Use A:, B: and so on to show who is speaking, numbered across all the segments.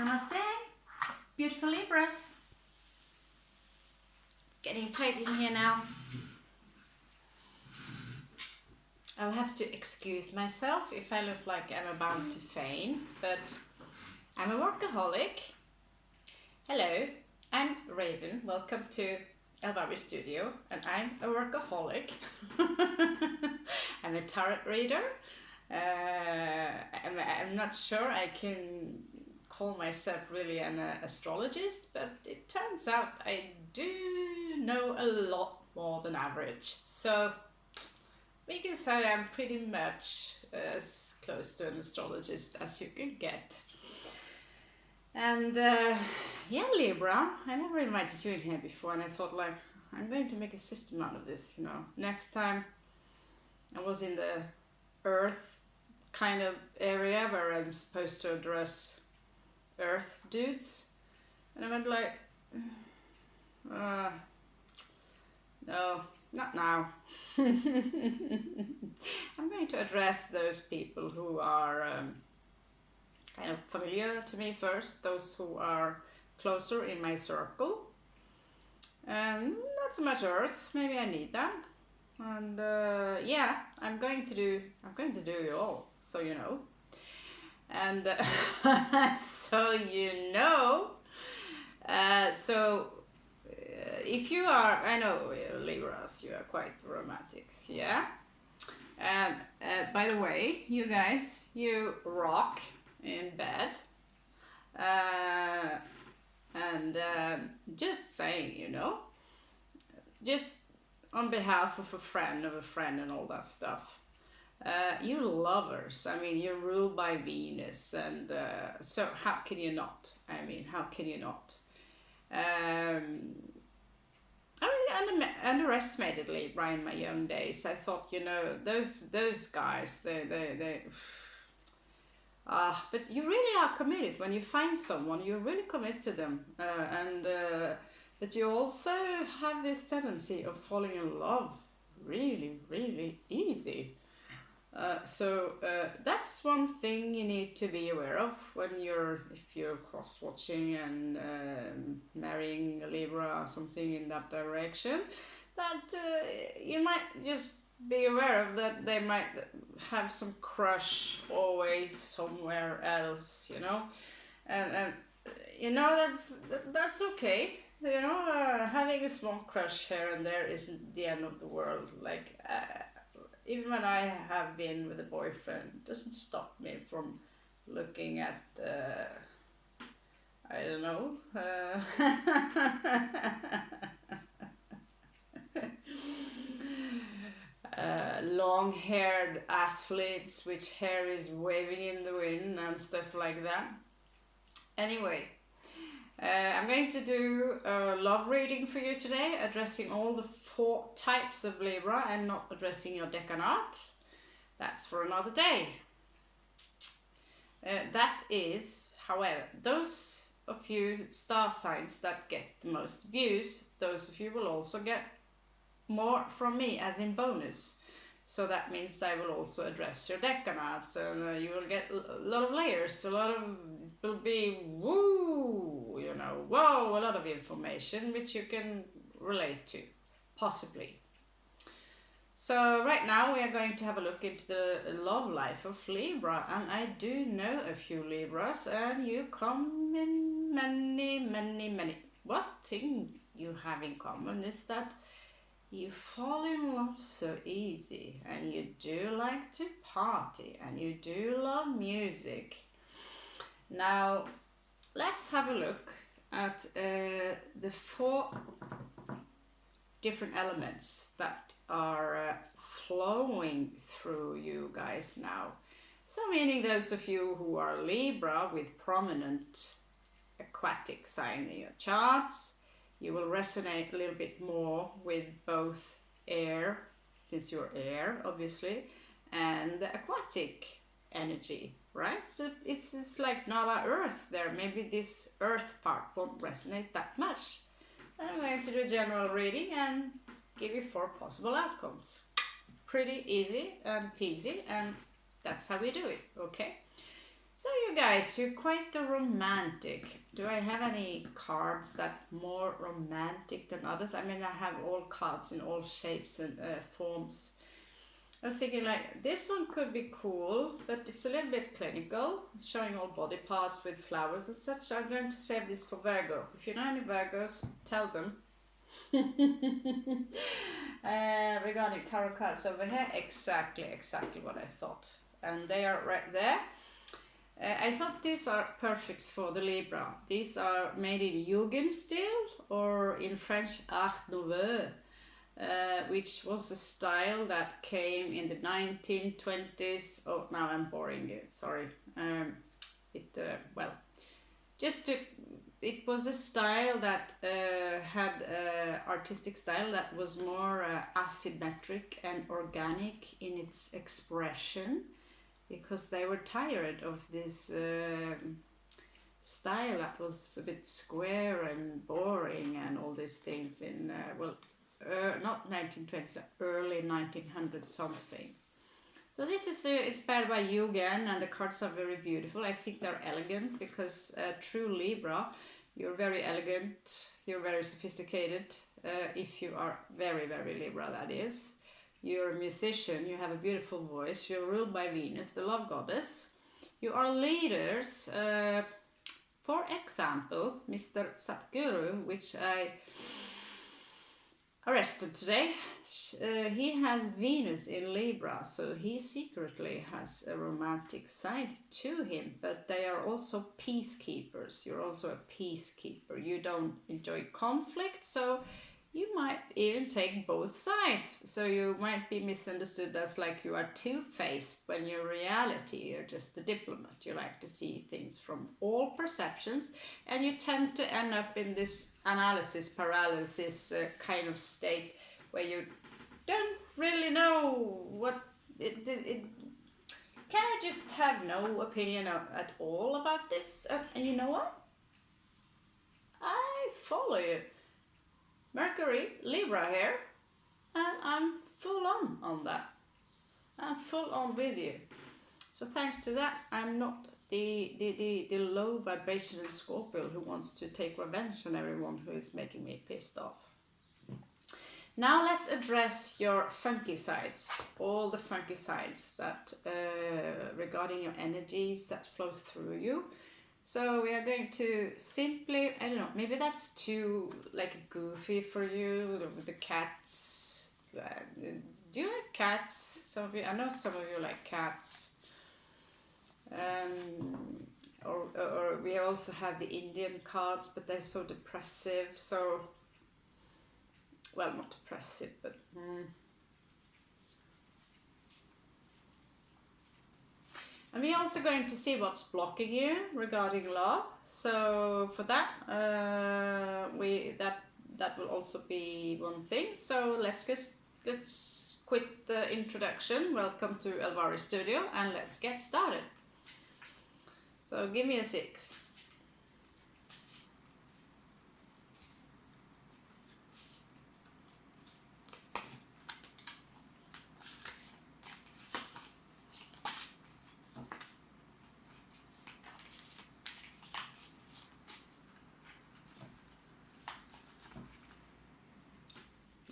A: Namaste, beautiful Libras. It's getting tight in here now. I'll have to excuse myself if I look like I'm about to faint, but I'm a workaholic. Hello, I'm Raven. Welcome to LIBRAS studio, and I'm a workaholic. I'm a tarot reader. I'm not sure I can call myself really an astrologist, but it turns out I do know a lot more than average. So we can say I'm pretty much as close to an astrologist as you can get. And yeah, Libra, I never invited you in here before, and I thought, like, I'm going to make a system out of this, you know. Next time I was in the Earth kind of area where I'm supposed to address Earth dudes, and I went like, no, not now. I'm going to address those people who are kind of familiar to me first, those who are closer in my circle, and not so much Earth. Maybe I need that. And yeah, I'm going to do you all, so you know. And so you know. If you are, I know Libras, you are quite romantics, yeah. And by the way, you guys, you rock in bed. And just saying, you know, just on behalf of a friend and all that stuff. You're lovers. I mean, you're ruled by Venus, and so how can you not? I mean, how can you not? I really underestimated Libra in my young days. I thought, you know, those guys, they but you really are committed. When you find someone, you really commit to them, but you also have this tendency of falling in love really, really easy. So that's one thing you need to be aware of when if you're cross-watching and marrying a Libra or something in that direction, that you might just be aware of that they might have some crush always somewhere else, you know, and you know, that's okay. You know, having a small crush here and there isn't the end of the world. Like, even when I have been with a boyfriend, it doesn't stop me from looking at, I don't know, long-haired athletes which hair is waving in the wind and stuff like that. Anyway, I'm going to do a love reading for you today, addressing all the 4 types of Libra and not addressing your decanate. That's for another day. That is, however, those of you star signs that get the most views, those of you will also get more from me as in bonus. So that means I will also address your decanates, and you will get a lot of layers, it will be woo, you know, whoa, a lot of information which you can relate to, possibly. So right now we are going to have a look into the love life of Libra, and I do know a few Libras, and you come in many. What thing you have in common is that you fall in love so easy, and you do like to party, and you do love music. Now, let's have a look at the 4 different elements that are flowing through you guys now. So meaning those of you who are Libra with prominent aquatic sign in your charts, you will resonate a little bit more with both air, since you're air, obviously, and the aquatic energy, right? So it's like not a earth there. Maybe this earth part won't resonate that much. I'm going to do a general reading and give you 4 possible outcomes. Pretty easy and peasy, and that's how we do it, okay? So you guys, you're quite the romantic. Do I have any cards that more romantic than others? I mean, I have all cards in all shapes and forms. I was thinking like, this one could be cool, but it's a little bit clinical, showing all body parts with flowers and such. So I'm going to save this for Virgo. If you know any Virgos, tell them. Regarding tarot cards over here, exactly what I thought. And they are right there. I thought these are perfect for the Libra. These are made in Jugendstil, or in French Art Nouveau, which was a style that came in the 1920s. Oh, now I'm boring you, sorry. It was a style that had artistic style that was more asymmetric and organic in its expression, because they were tired of this style that was a bit square and boring and all these things in, not 1920s, early 1900 something. So this is inspired by Jugend, and the cards are very beautiful. I think they're elegant, because true Libra, you're very elegant, you're very sophisticated, if you are very, very Libra, that is. You're a musician, you have a beautiful voice, you're ruled by Venus, the love goddess. You are leaders. For example, Mr. Satguru, which I arrested today, he has Venus in Libra, so he secretly has a romantic side to him, but they are also peacekeepers. You're also a peacekeeper. You don't enjoy conflict, so you might even take both sides. So you might be misunderstood as like you are two-faced, when in reality you're just a diplomat. You like to see things from all perceptions, and you tend to end up in this analysis paralysis kind of state where you don't really know what it can I just have no opinion at all about this. And you know what? I follow you. Mercury, Libra here, and I'm full on that. I'm full on with you. So thanks to that, I'm not the low vibrational Scorpio who wants to take revenge on everyone who is making me pissed off. Now let's address your funky sides, all the funky sides that regarding your energies that flows through you. So we are going to simply, I don't know, maybe that's too like goofy for you with the cats. Do you like cats? Some of you, I know some of you like cats. Or we also have the Indian cards, but they're so depressive. So, well, not depressive, but. And we're also going to see what's blocking you regarding love. So for that, that will also be one thing. So let's quit the introduction. Welcome to Elvari Studio, and let's get started. So give me a 6.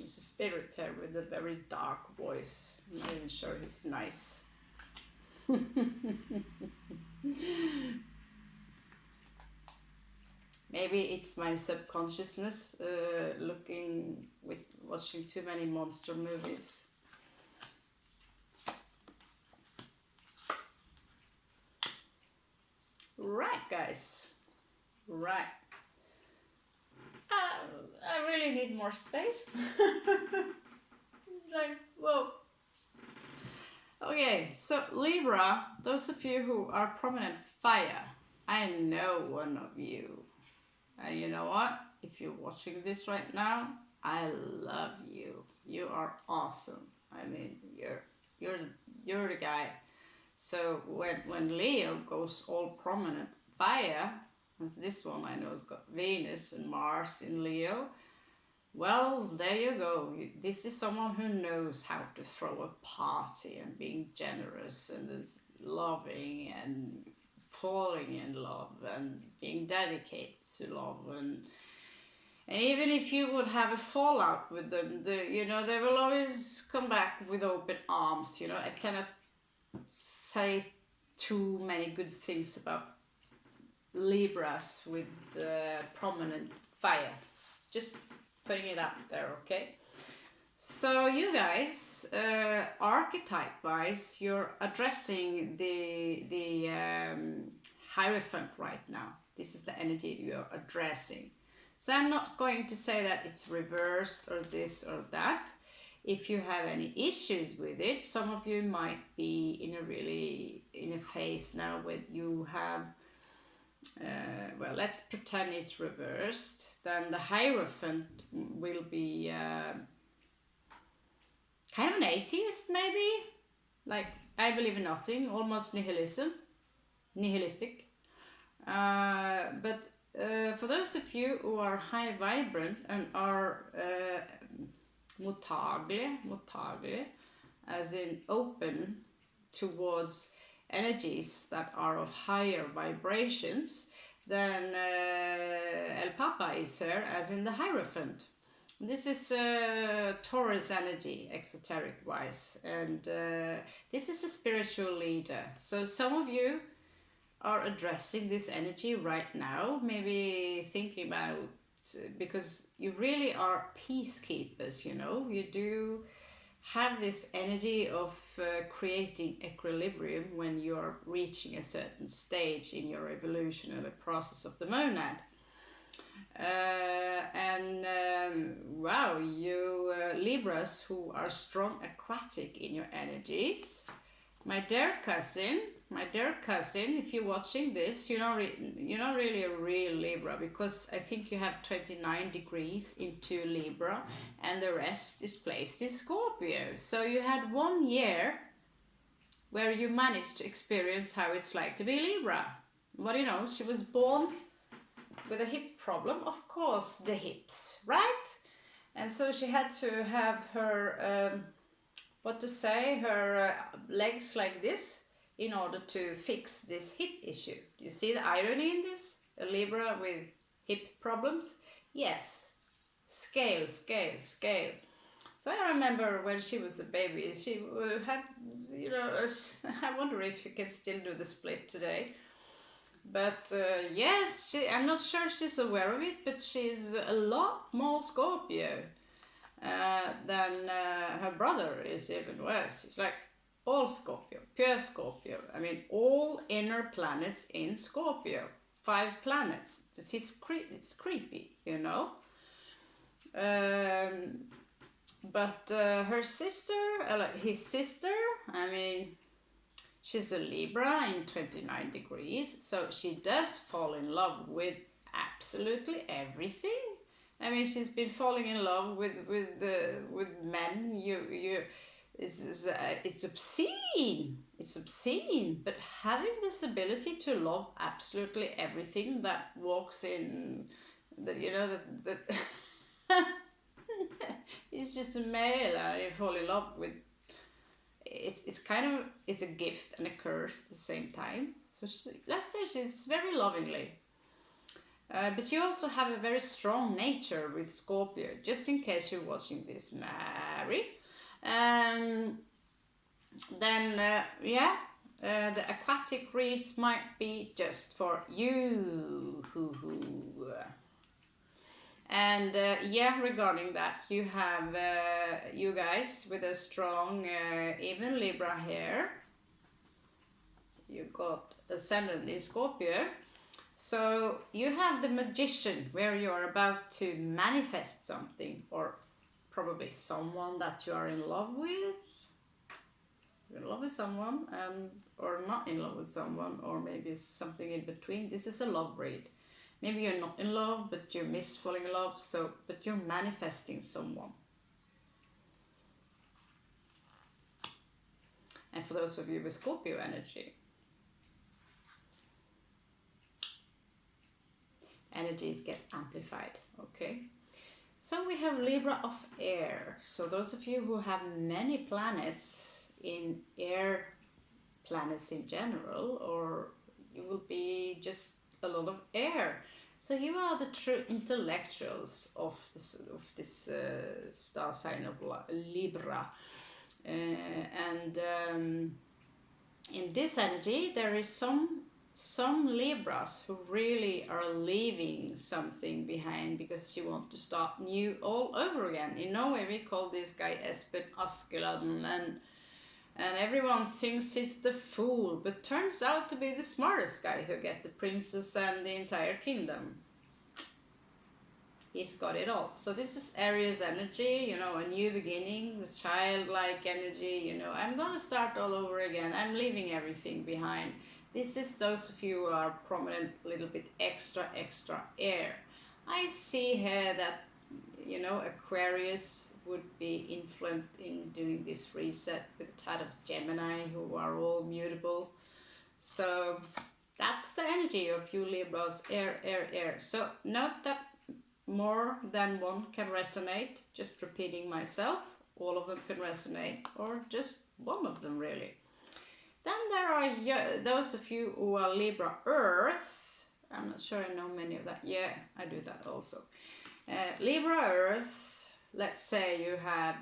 A: He's a spirit here with a very dark voice. I'm not even sure he's nice. Maybe it's my subconsciousness watching too many monster movies. Right, guys. Right. I really need more space. It's like, whoa. Okay, so Libra, those of you who are prominent fire, I know one of you. And you know what? If you're watching this right now, I love you. You are awesome. I mean, you're the guy. So when Leo goes all prominent fire, as this one I know has got Venus and Mars in Leo, well, there you go. This is someone who knows how to throw a party and being generous and is loving and falling in love and being dedicated to love, and even if you would have a fallout with them, you know, they will always come back with open arms. You know, I cannot say too many good things about Libras with prominent fire. Just putting it out there, okay? So you guys, archetype-wise, you're addressing the Hierophant right now. This is the energy you're addressing. So I'm not going to say that it's reversed or this or that. If you have any issues with it, some of you might be in a phase now where you have, well, let's pretend it's reversed. Then the Hierophant will be kind of an atheist, maybe. Like, I believe in nothing, almost nihilistic. But for those of you who are high vibrant and are mottaglig, as in open towards energies that are of higher vibrations, then El Papa is here, as in the Hierophant. This is Taurus energy, exoteric wise, and this is a spiritual leader. So some of you are addressing this energy right now, maybe thinking about, because you really are peacekeepers, you know, you do have this energy of creating equilibrium when you are reaching a certain stage in your evolutionary process of the monad. Wow, you Libras who are strong aquatic in your energies, my dear cousin, if you're watching this, you're not really a real Libra, because I think you have 29 degrees into Libra and the rest is placed in Scorpio. So you had 1 year where you managed to experience how it's like to be Libra. What do you know, she was born with a hip problem, of course, the hips, right? And so she had to have her, her legs like this in order to fix this hip issue. Do you see the irony in this? A Libra with hip problems? Yes. Scale. So I remember when she was a baby, she had, you know, I wonder if she can still do the split today. But yes, I'm not sure she's aware of it, but she's a lot more Scorpio than her brother is, even worse. It's like all Scorpio, pure Scorpio. I mean, all inner planets in Scorpio. 5 planets. It's creepy, you know. But her sister, his sister, I mean, she's a Libra in 29 degrees, so she does fall in love with absolutely everything. I mean, she's been falling in love with men. It's obscene. It's obscene. But having this ability to love absolutely everything that walks in, that it's just a male. You fall in love with. It's a gift and a curse at the same time. So let's say she's very lovingly. But you also have a very strong nature with Scorpio, just in case you're watching this, Mary. Then, the aquatic reads might be just for you. And regarding that, you have you guys with a strong, even Libra here. You got ascendant in Scorpio. So you have the Magician, where you are about to manifest something, or probably someone that you are in love with. You're in love with someone, or not in love with someone, or maybe something in between. This is a love read. Maybe you're not in love, but you miss falling in love. But you're manifesting someone. And for those of you with Scorpio energy, energies get amplified, okay? So we have Libra of Air. So those of you who have many planets in air planets in general, or it will be just a lot of air. So you are the true intellectuals of this star sign of Libra. In this energy, there is some Libras who really are leaving something behind because you want to start new all over again. In Norway, we call this guy Espen Askeladden, and everyone thinks he's the fool, but turns out to be the smartest guy who get the princess and the entire kingdom. He's got it all. So this is Aries energy, you know, a new beginning, the childlike energy, you know, I'm gonna start all over again, I'm leaving everything behind. This is those of you who are prominent, a little bit extra air. I see here that, you know, Aquarius would be influenced in doing this reset with a tad of Gemini, who are all mutable. So that's the energy of you Libras, air. So note that more than one can resonate, just repeating myself, all of them can resonate, or just one of them really. Then there are those of you who are Libra Earth. I'm not sure I know many of that. Yeah, I do that also. Libra Earth, let's say you have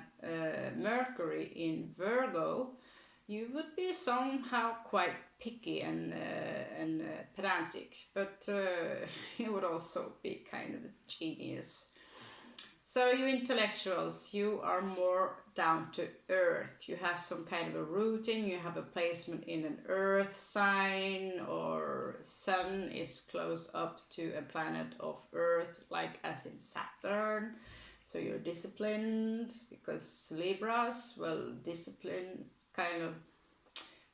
A: Mercury in Virgo, you would be somehow quite picky and pedantic, but you would also be kind of a genius. So you intellectuals, you are more down to earth. You have some kind of a routine, you have a placement in an earth sign, or sun is close up to a planet of earth, like as in Saturn. So you're disciplined, because Libras, well, discipline, it's kind of,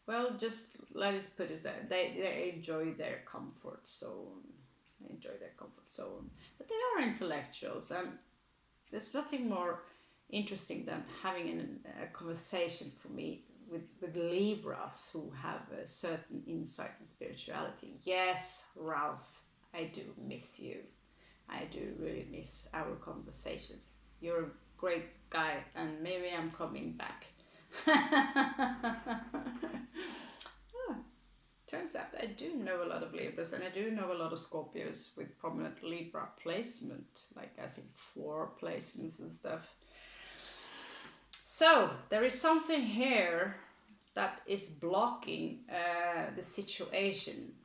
A: well, just let us put it there. They enjoy their comfort zone. But they are intellectuals, and there's nothing more interesting than having a conversation for me with Libras who have a certain insight in spirituality. Yes, Ralph, I do miss you. I do really miss our conversations. You're a great guy, and maybe I'm coming back. Turns out I do know a lot of Libras, and I do know a lot of Scorpios with prominent Libra placement, like as in 4 placements and stuff. So there is something here that is blocking the situation,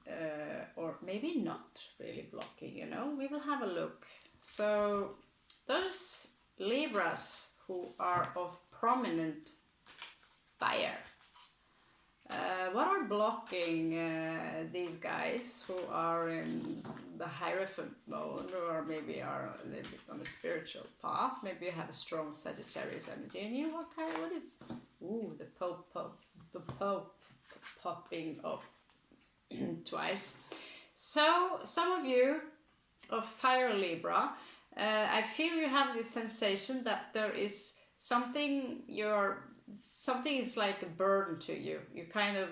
A: or maybe not really blocking, you know. We will have a look. So those Libras who are of prominent fire, what are blocking these guys who are in the Hierophant mode, or maybe are a little bit on a spiritual path? Maybe you have a strong Sagittarius energy in you. What is, ooh, the Pope popping up twice. So some of you of Fire Libra, I feel you have this sensation that there is something is like a burden to you. You kind of,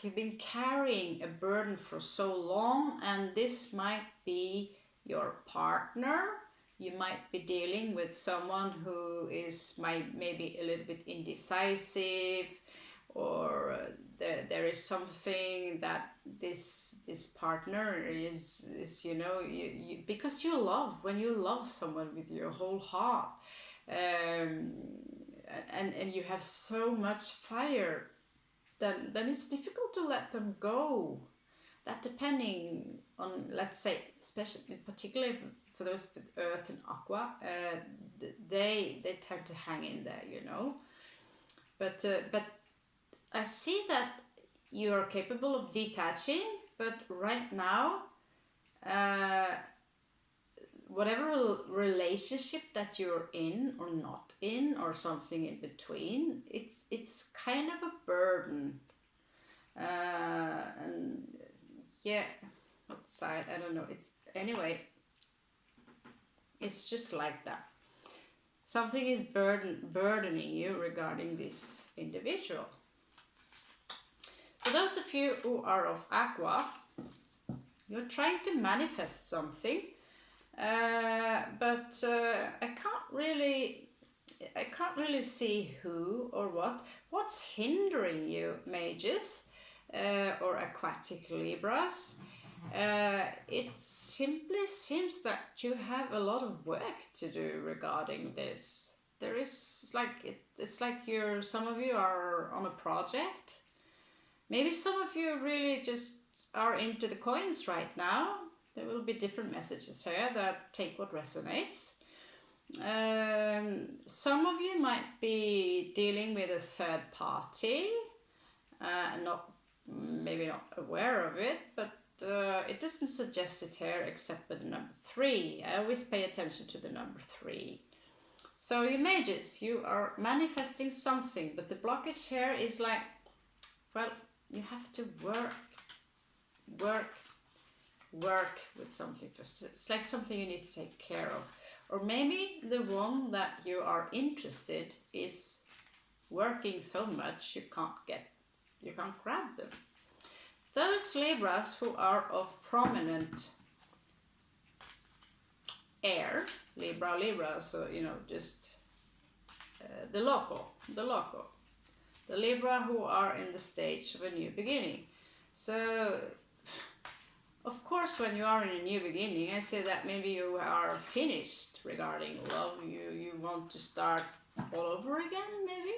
A: you've been carrying a burden for so long, and this might be your partner. You might be dealing with someone who is maybe a little bit indecisive, or there is something that this partner is, you know, you because when you love someone with your whole heart, and you have so much fire, then it's difficult to let them go. That depending on, let's say, especially particularly for those with earth and aqua, they tend to hang in there, you know. But I see that you are capable of detaching, but right now, whatever relationship that you're in or not in, or something in between, it's kind of a burden. And yeah, outside, I don't know. It's just like that. Something is burdening you regarding this individual. So those of you who are of Aqua, you're trying to manifest something, but I can't really see who or what. What's hindering you, mages? or aquatic Libras, it simply seems that you have a lot of work to do regarding this. There is like it's like some of you are on a project. Maybe some of you really just are into the coins right now. There will be different messages here that take what resonates. Some of you might be dealing with a third party, maybe not aware of it, but it doesn't suggest it here except with the number 3. I always pay attention to the number 3. So you mages, you are manifesting something, but the blockage here is like, well, you have to work with something first. It's like something you need to take care of. Or maybe the one that you are interested is working so much you can't grab them. Those Libras who are of prominent air, Libra, so just the loco, the Libra who are in the stage of a new beginning. So of course, when you are in a new beginning, I say that maybe you are finished regarding love. You want to start all over again, maybe.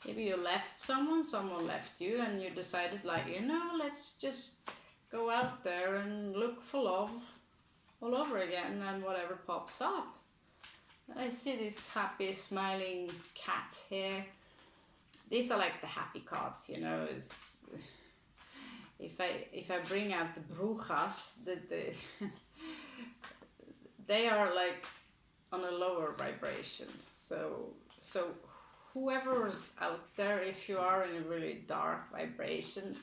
A: Maybe you left someone left you, and you decided, like, let's just go out there and look for love all over again, and whatever pops up. I see this happy, smiling cat here. These are like the happy cards, If I bring out the brujas, they are like on a lower vibration. So whoever's out there, if you are in a really dark vibration,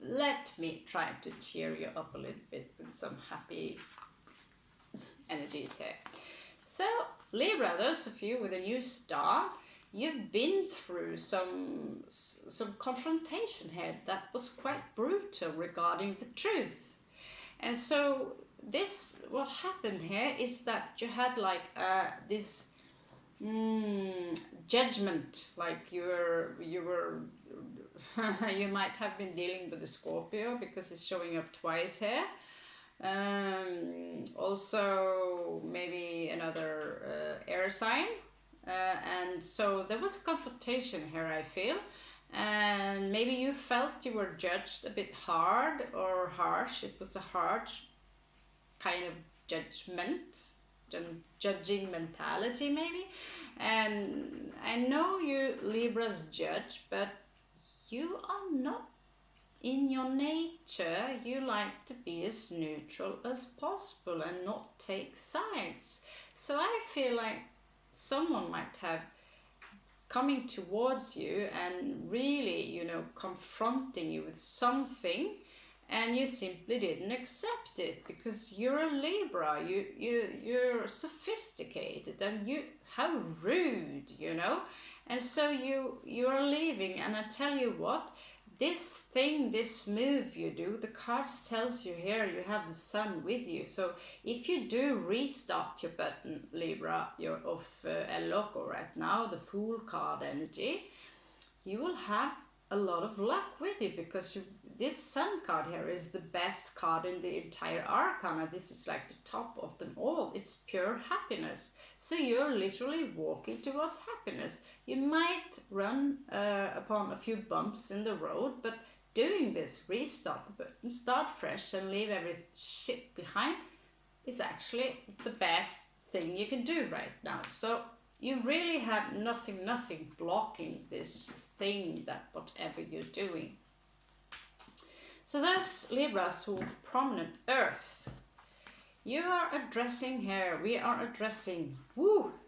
A: let me try to cheer you up a little bit with some happy energies here. So Libra, those of you with a new star, you've been through some confrontation here that was quite brutal regarding the truth. And so what happened here is that you had like this judgment, like you were you might have been dealing with a Scorpio because it's showing up twice here. Also maybe another air sign. And so there was a confrontation here, I feel, and maybe you felt you were judged a bit hard or harsh. It was a harsh kind of judging mentality maybe. And I know you Libras judge, but you are not, in your nature, you like to be as neutral as possible and not take sides. So I feel like someone might have coming towards you and really, confronting you with something, and you simply didn't accept it because you're a Libra. You're sophisticated, and how rude, and so you're leaving. And I tell you what, this move you do, the cards tells you here you have the sun with you. So if you do restart your button, Libra, you're off El Loco right now, the Fool card energy, you will have a lot of luck with you because this sun card here is the best card in the entire arcana. This is like the top of them all. It's pure happiness. So you're literally walking towards happiness. You might run upon a few bumps in the road, but doing this, restart the button, start fresh and leave every shit behind, is actually the best thing you can do right now. So you really have nothing blocking this thing, that whatever you're doing. So those Libras who have prominent earth, you are addressing here, we are addressing,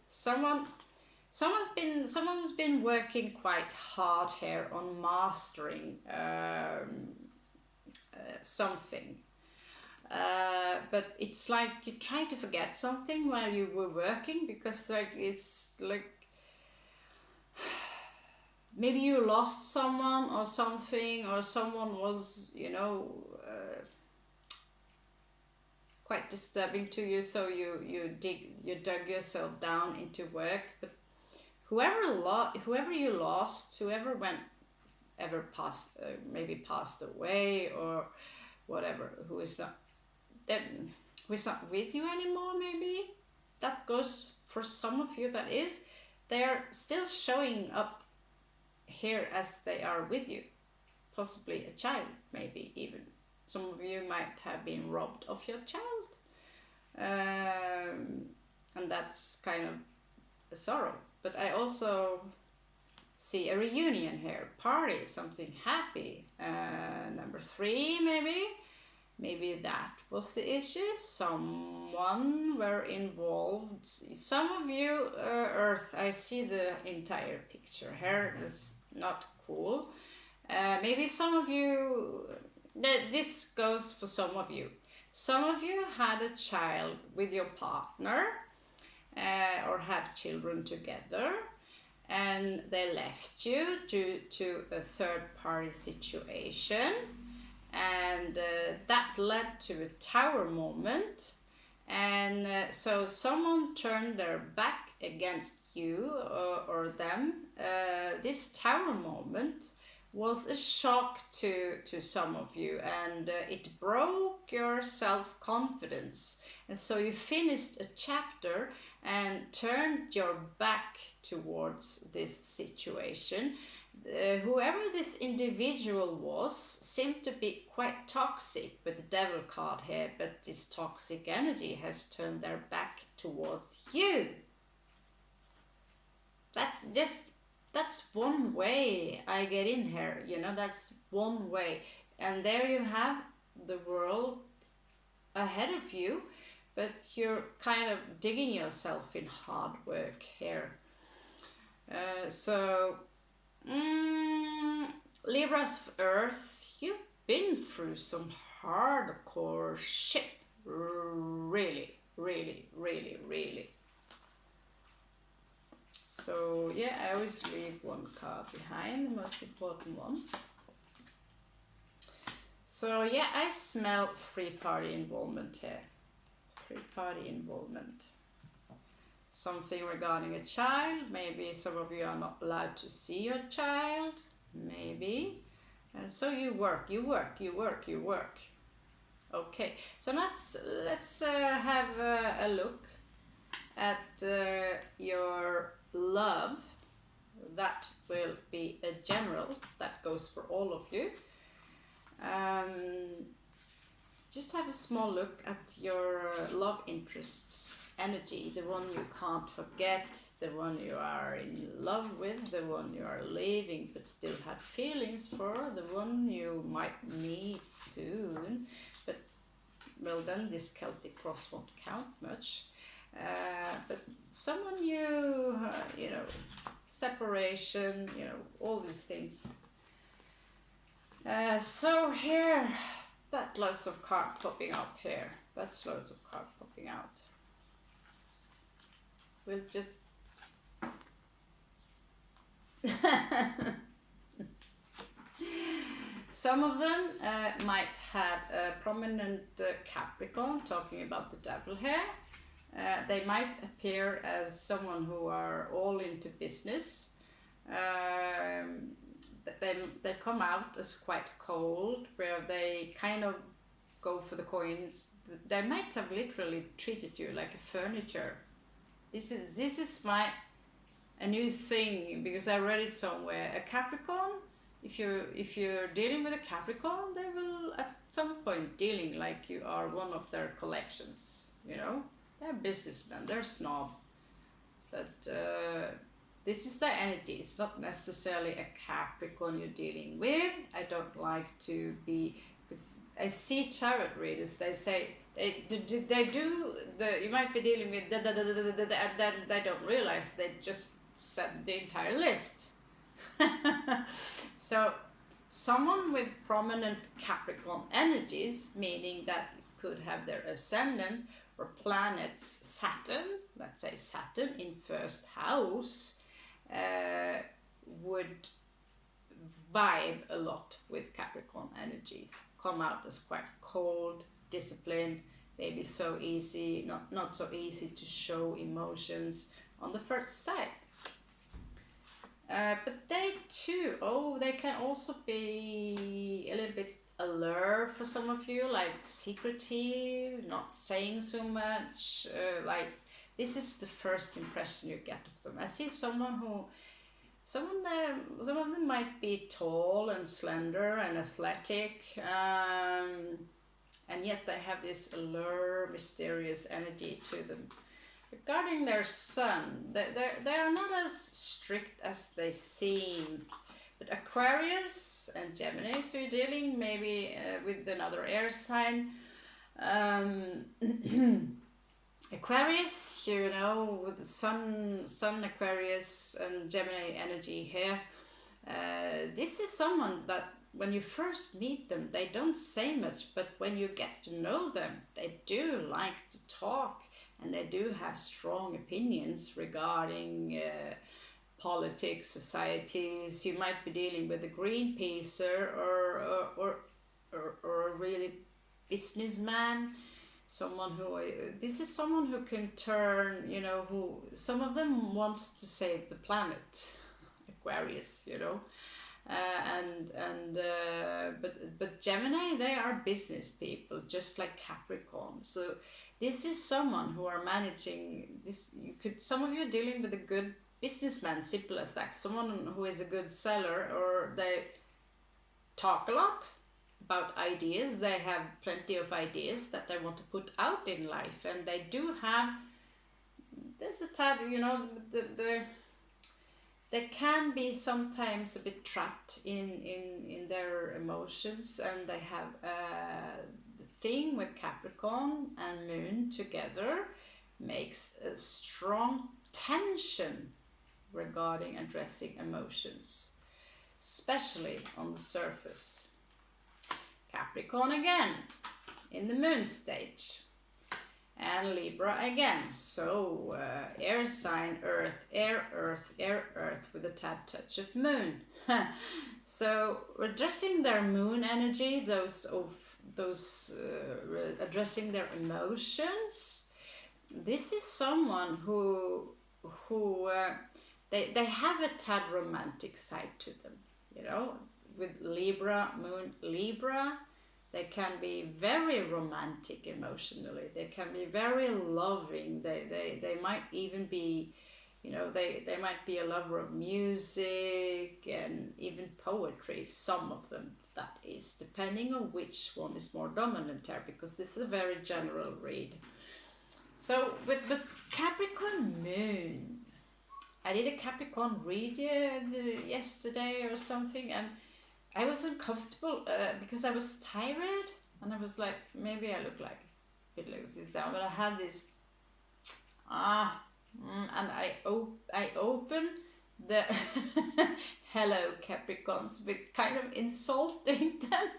A: someone's been working quite hard here on mastering something. But it's like you try to forget something while you were working, because it's like maybe you lost someone or something, or someone was quite disturbing to you, so you dug yourself down into work. But whoever you lost, whoever went ever passed, maybe passed away or whatever, who is not with you anymore, maybe. That goes for some of you, that is. They're still showing up here as they are with you. Possibly a child, maybe even. Some of you might have been robbed of your child. And that's kind of a sorrow. But I also see a reunion here. Party, something happy. Number 3, maybe. Maybe that was the issue. Someone were involved. Some of you, Earth, I see the entire picture here. Is not cool. Maybe some of you, this goes for some of you. Some of you had a child with your partner or have children together, and they left you due to a third-party situation. And that led to a tower moment, and so someone turned their back against you or them. This tower moment was a shock to some of you, and it broke your self-confidence, and so you finished a chapter and turned your back towards this situation. Whoever this individual was seemed to be quite toxic with the devil card here, but this toxic energy has turned their back towards you. That's one way I get in here, you know, that's one way. And there you have the world ahead of you, but you're kind of digging yourself in hard work here. Libras of Earth, you've been through some hardcore shit. Really, really, really, really. So yeah, I always leave one card behind, the most important one. So yeah, I smell 3-party involvement here. 3-party involvement. Something regarding a child. Maybe some of you are not allowed to see your child. Maybe. And so you work. Okay, so let's have a look at your love. That will be a general. That goes for all of you. Just have a small look at your love interests energy, the one you can't forget, the one you are in love with, the one you are leaving but still have feelings for, the one you might meet soon. But well, then this Celtic cross won't count much. But someone you know, separation, you know, all these things. So here, but lots of cards popping up here. That's loads of cards popping out. We'll just some of them might have a prominent Capricorn, talking about the devil here. They might appear as someone who are all into business. They come out as quite cold, where they kind of go for the coins. They might have literally treated you like a furniture. This is a new thing, because I read it somewhere. A Capricorn, if you're dealing with a Capricorn, they will at some point dealing like you are one of their collections. You know, they're businessmen, they're snob, but this is their energy. It's not necessarily a Capricorn you're dealing with. I don't like to be, because I see tarot readers, they say you might be dealing with and then they don't realize they just said the entire list. So someone with prominent Capricorn energies, meaning that it could have their ascendant or planets Saturn, let's say Saturn in first house, would vibe a lot with Capricorn energies. Come out as quite cold, disciplined, maybe so easy, not so easy to show emotions on the first sight. But they too, oh, they can also be a little bit alert for some of you, like secretive, not saying so much. Like this is the first impression you get of them. I see someone who, some of them might be tall and slender and athletic, and yet they have this allure, mysterious energy to them. Regarding their sun, they are not as strict as they seem. But Aquarius and Gemini, so you're dealing maybe with another air sign. Aquarius, you know, with the sun Aquarius and Gemini energy here. This is someone that when you first meet them, they don't say much, but when you get to know them, they do like to talk. And they do have strong opinions regarding politics, societies. You might be dealing with a Greenpeacer or a really businessman. Someone who, this is someone who can turn, you know, who, some of them wants to save the planet, Aquarius, you know. But Gemini, they are business people, just like Capricorn. So this is someone who are managing this. You could, some of you are dealing with a good businessman, simple as that. Someone who is a good seller, or they talk a lot about ideas. They have plenty of ideas that they want to put out in life, and they do have. There's a tad, you know, they can be sometimes a bit trapped in their emotions, and they have the thing with Capricorn and Moon together makes a strong tension regarding addressing emotions, especially on the surface. Capricorn again in the Moon stage. And Libra again, so air sign, earth, air, earth, air, earth with a tad touch of moon. So addressing their moon energy, addressing their emotions. This is someone who they have a tad romantic side to them, you know, with Libra, Moon, Libra. They can be very romantic emotionally. They can be very loving. They might even be, you know, they might be a lover of music and even poetry. Some of them, that is, depending on which one is more dominant here, because this is a very general read. So with Capricorn Moon, I did a Capricorn read yesterday or something, and I was uncomfortable because I was tired, and I was like, maybe I look like a bit like this down, but I had this and I opened the hello Capricorns with kind of insulting them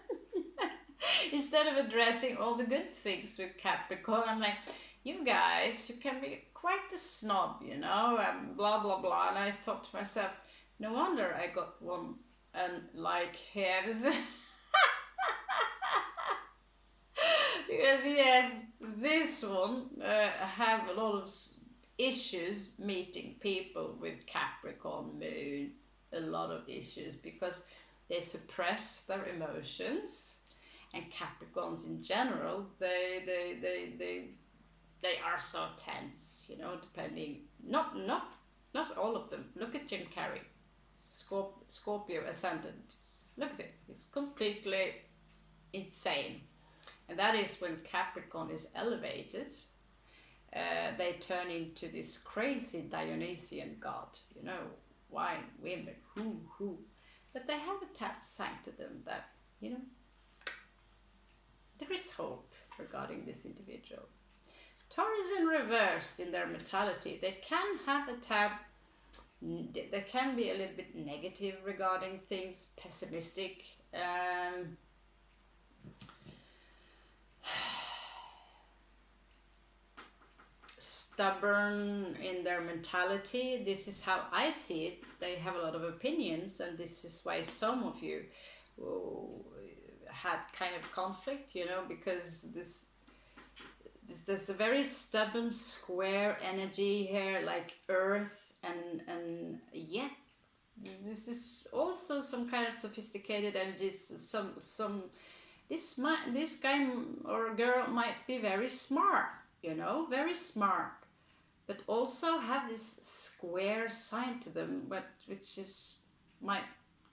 A: instead of addressing all the good things with Capricorn. I'm like, you guys, you can be quite a snob, you know, blah blah blah. And I thought to myself, no wonder I got one. And like his because yes, this one have a lot of issues meeting people with Capricorn Moon, a lot of issues because they suppress their emotions, and Capricorns in general, they are so tense, you know, depending, not all of them. Look at Jim Carrey, Scorpio ascendant. Look at it, it's completely insane. And that is when Capricorn is elevated, they turn into this crazy Dionysian god, you know, wine, women, who. But they have a tad side to them that, you know, there is hope regarding this individual. Taurus in reversed in their mentality, they can have a tad, they can be a little bit negative regarding things, pessimistic, stubborn in their mentality. This is how I see it. They have a lot of opinions, and this is why some of you had kind of conflict, you know, because there's a very stubborn square energy here, like earth, and yet this is also some kind of sophisticated energies. This guy or girl might be very smart, you know, very smart, but also have this square side to them, which might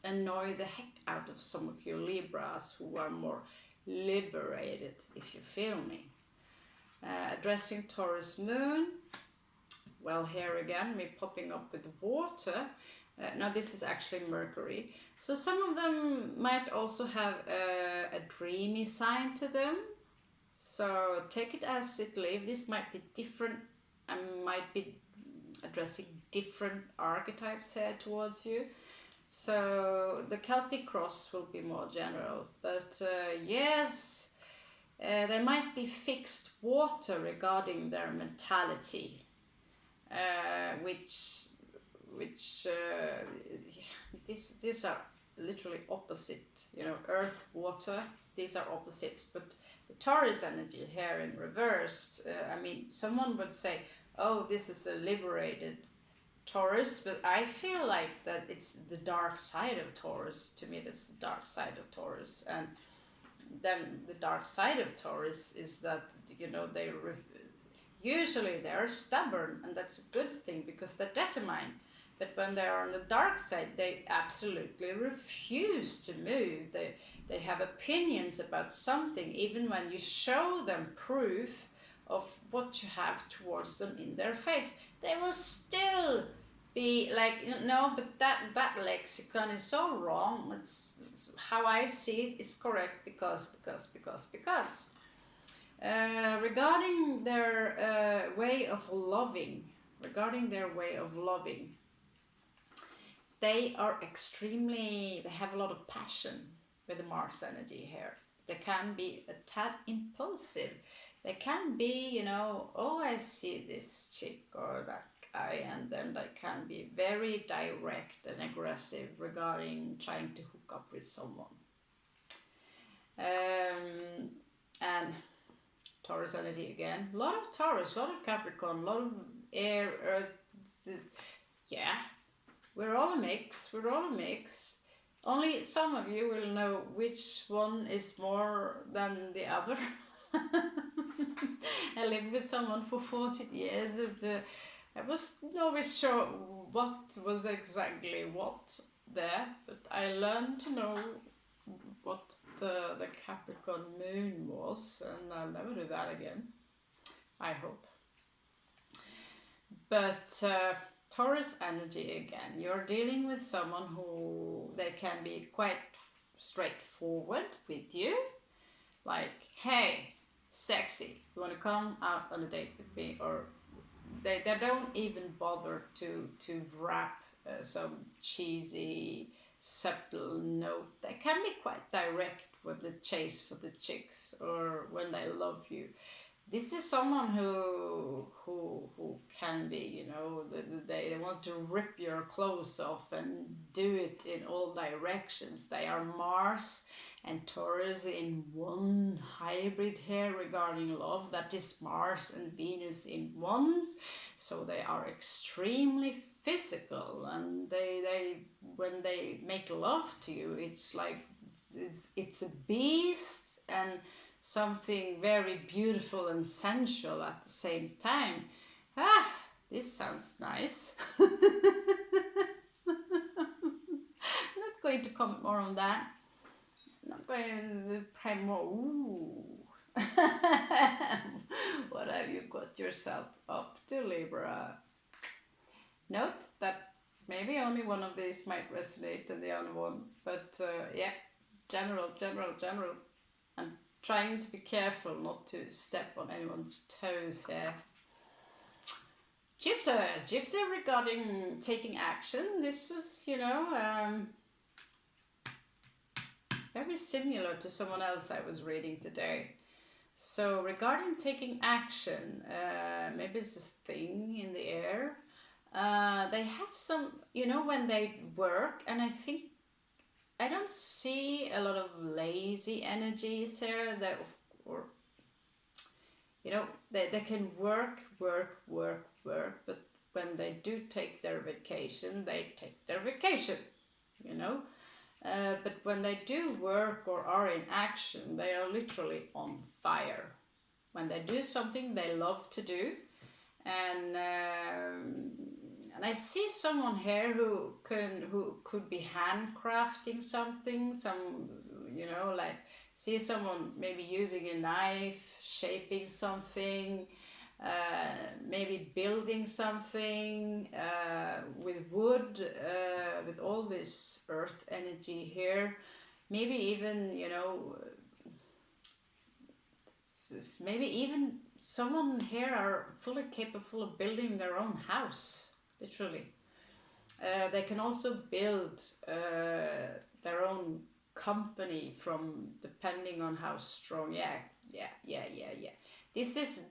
A: annoy the heck out of some of you Libras who are more liberated, if you feel me. Addressing Taurus Moon. Well, here again, me popping up with water. Now this is actually Mercury. So some of them might also have a dreamy side to them. So take it as it lives. This might be different and might be addressing different archetypes here towards you. So the Celtic cross will be more general. But yes, there might be fixed water regarding their mentality. These are literally opposite, you know, earth, water, these are opposites, but the Taurus energy here in reversed, I mean, someone would say, oh, this is a liberated Taurus, but I feel like that it's the dark side of Taurus. To me, that's the dark side of Taurus. And then the dark side of Taurus is that, you know, usually they are stubborn, and that's a good thing because they're determined. But when they are on the dark side, they absolutely refuse to move. They have opinions about something, even when you show them proof of what you have towards them in their face. They will still be like, no, but that lexicon is so wrong. It's how I see it is correct because. Regarding their way of loving, they have a lot of passion with the Mars energy here. They can be a tad impulsive. They can be, you know, oh, I see this chick or that guy, and then they can be very direct and aggressive regarding trying to hook up with someone. And Taurus energy again. A lot of Taurus, a lot of Capricorn, a lot of air, earth. Yeah, we're all a mix. Only some of you will know which one is more than the other. I lived with someone for 40 years and I wasn't always sure what was exactly what there, but I learned to know what the Capricorn Moon was, and I'll never do that again, I hope. But Taurus energy again, you're dealing with someone who they can be quite straightforward with you, like, hey, sexy, you want to come out on a date with me? Or they don't even bother to wrap some cheesy subtle note. They can be quite direct with the chase for the chicks or when they love you. This is someone who can be, you know, they want to rip your clothes off and do it in all directions. They are Mars and Taurus in one hybrid here regarding love. That is Mars and Venus in ones. So they are extremely physical, and they when they make love to you, it's like it's a beast and something very beautiful and sensual at the same time. This sounds nice. I'm not going to comment more on that. I'm not going to pray more. Ooh. What have you got yourself up to, Libra? Note that maybe only one of these might resonate and the other one, but yeah, general. I'm trying to be careful not to step on anyone's toes here. Jupiter regarding taking action. This was, you know, very similar to someone else I was reading today. So regarding taking action, maybe it's a thing in the air. They have some, you know, when they work, and I don't see a lot of lazy energies here. Or you know, they can work, but when they do take their vacation, they take their vacation, you know. But when they do work or are in action, they are literally on fire. When they do something they love to do, and I see someone here who could be handcrafting something, you know, like see someone maybe using a knife, shaping something, maybe building something with wood, with all this earth energy here. Maybe even, you know, maybe even someone here are fully capable of building their own house, literally. They can also build their own company from, depending on how strong. Yeah. This is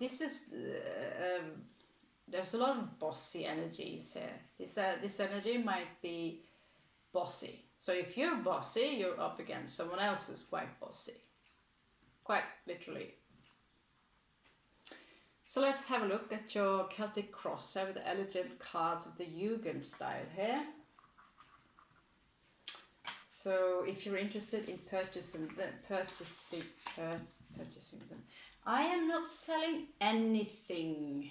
A: there's a lot of bossy energies here. This energy might be bossy. So if you're bossy, you're up against someone else who's quite bossy. Quite literally. So let's have a look at your Celtic cross with the elegant cards of the Jugend style here. So if you're interested in purchasing them, I am not selling anything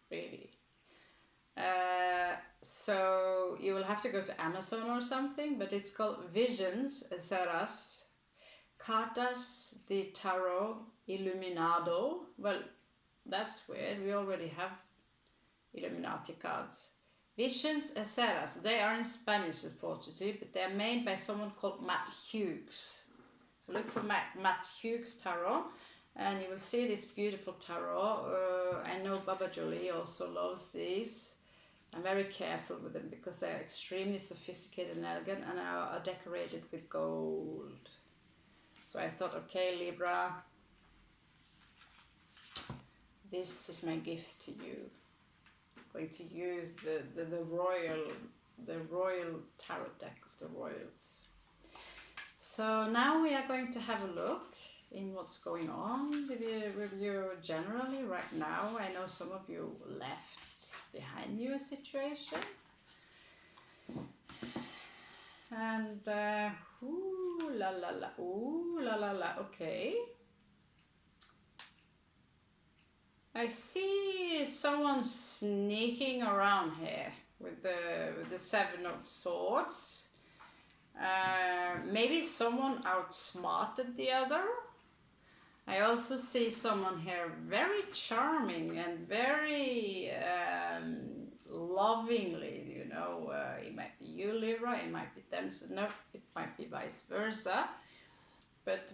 A: really. So you will have to go to Amazon or something, but it's called Visions Serras Cartas de Tarot Illuminado. Well, that's weird. We already have Illuminati cards. Visions Serras. They are in Spanish, unfortunately, but they are made by someone called Matt Hughes. So look for Matt Hughes Tarot, and you will see this beautiful tarot. I know Baba Jolie also loves these. I'm very careful with them because they're extremely sophisticated and elegant, and are decorated with gold. So I thought, okay, Libra, this is my gift to you. I'm going to use the royal tarot deck of the royals. So now we are going to have a look in what's going on with you generally right now. I know some of you left behind you a situation. And ooh la la, okay. I see someone sneaking around here with the Seven of Swords. Maybe someone outsmarted the other. I also see someone here very charming and very lovingly, you know. It might be you, Libra, it might be them, no, it might be vice versa. But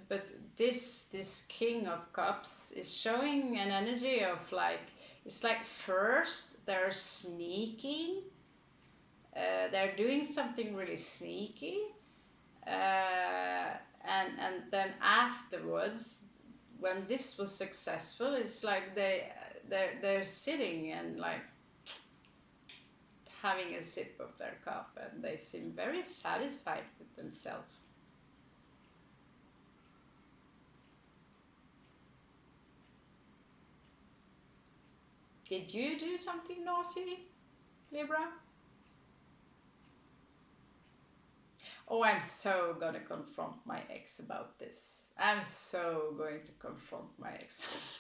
A: this King of Cups is showing an energy of like, it's like first they're sneaking, they're doing something really sneaky, and then afterwards, when this was successful, it's like they're sitting and like having a sip of their cup, and they seem very satisfied with themselves. Did you do something naughty, Libra? Oh, I'm so gonna confront my ex about this. I'm so going to confront my ex.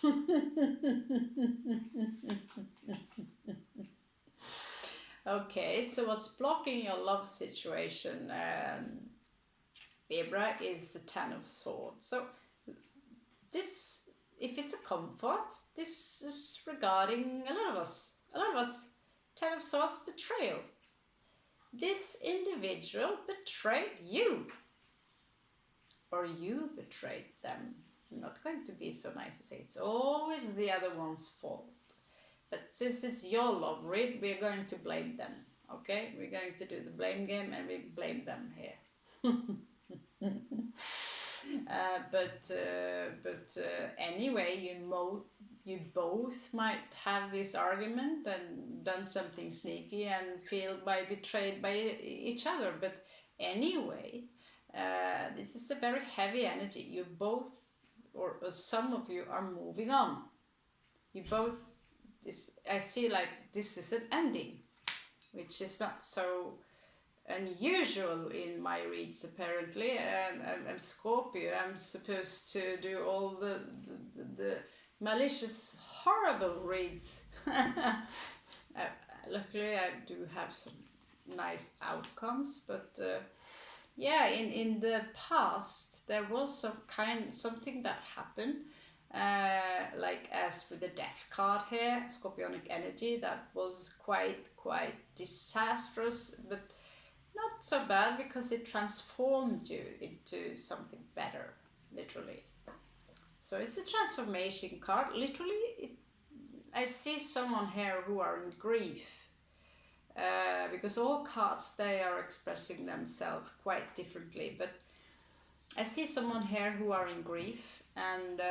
A: Okay, so what's blocking your love situation, Libra, is the Ten of Swords. So this, if it's a comfort, this is regarding a lot of us. Ten of Swords, betrayal. This individual betrayed you, or you betrayed them. I'm not going to be so nice to say it's always the other one's fault. But since it's your love read, we're going to blame them. Okay, we're going to do the blame game, and we blame them here. Anyway, you both might have this argument and done something sneaky and feel betrayed by each other. But anyway, this is a very heavy energy. You both, or some of you, are moving on. You both this, I see like this is an ending, which is not so unusual in my reads apparently. I'm Scorpio, I'm supposed to do all the malicious, horrible reads. Luckily I do have some nice outcomes, but yeah, in the past there was something that happened, like as with the death card here, Scorpionic energy, that was quite disastrous, but not so bad because it transformed you into something better, literally. So it's a transformation card, literally. I see someone here who are in grief, because all cards, they are expressing themselves quite differently, but I see someone here who are in grief, and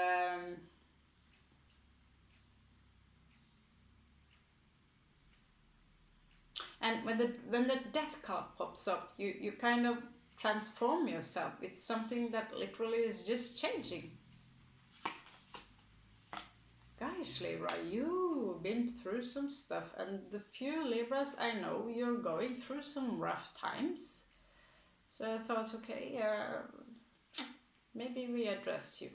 A: when the death card pops up, you kind of transform yourself. It's something that literally is just changing. Guys, Libra, you've been through some stuff, and the few Libras I know, you're going through some rough times. So I thought, okay, maybe we address you.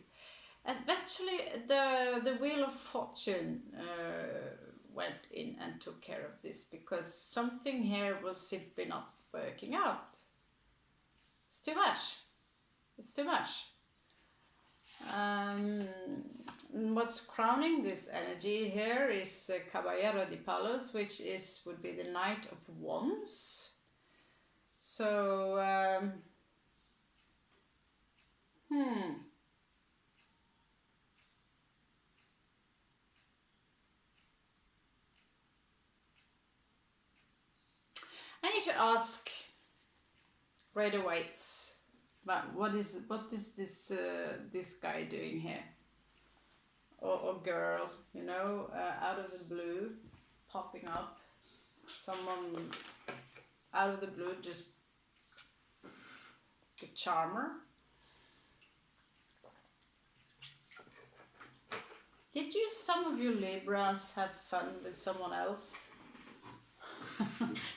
A: And actually, the Wheel of Fortune went in and took care of this, because something here was simply not working out. It's too much. It's too much. What's crowning this energy here is Caballero de Palos, which would be the Knight of Wands. So I need to ask Greater Whites, but what is this guy doing here, or girl, you know, out of the blue, popping up, someone out of the blue, just the charmer. Did some of you Libras have fun with someone else?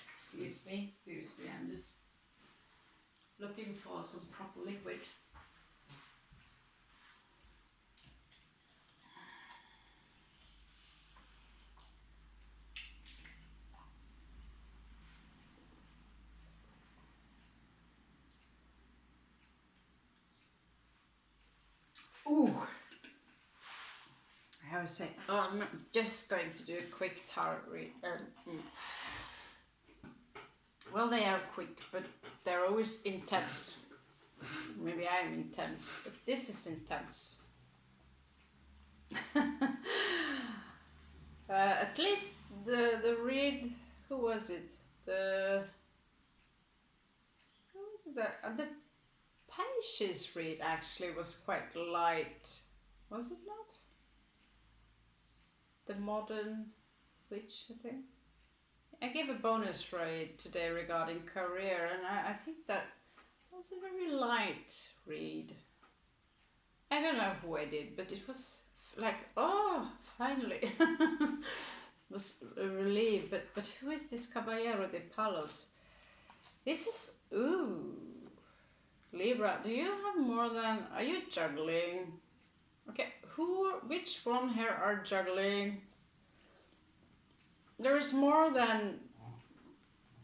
A: Excuse me, I'm just looking for some proper liquid. Ooh! I would say, I'm just going to do a quick tarot read. Well, they are quick, but they're always intense. Maybe I'm intense, but this is intense. At least the read, who was it? The Pisces read actually was quite light, was it not? The Modern Witch, I think. I gave a bonus read today regarding career, and I think that was a very light read. I don't know who I did, but it was like, oh, finally. It was a relief. But who is this Caballero de Palos? This is, ooh, Libra. Do you have more than? Are you juggling? Okay, which one here are juggling? There is more than,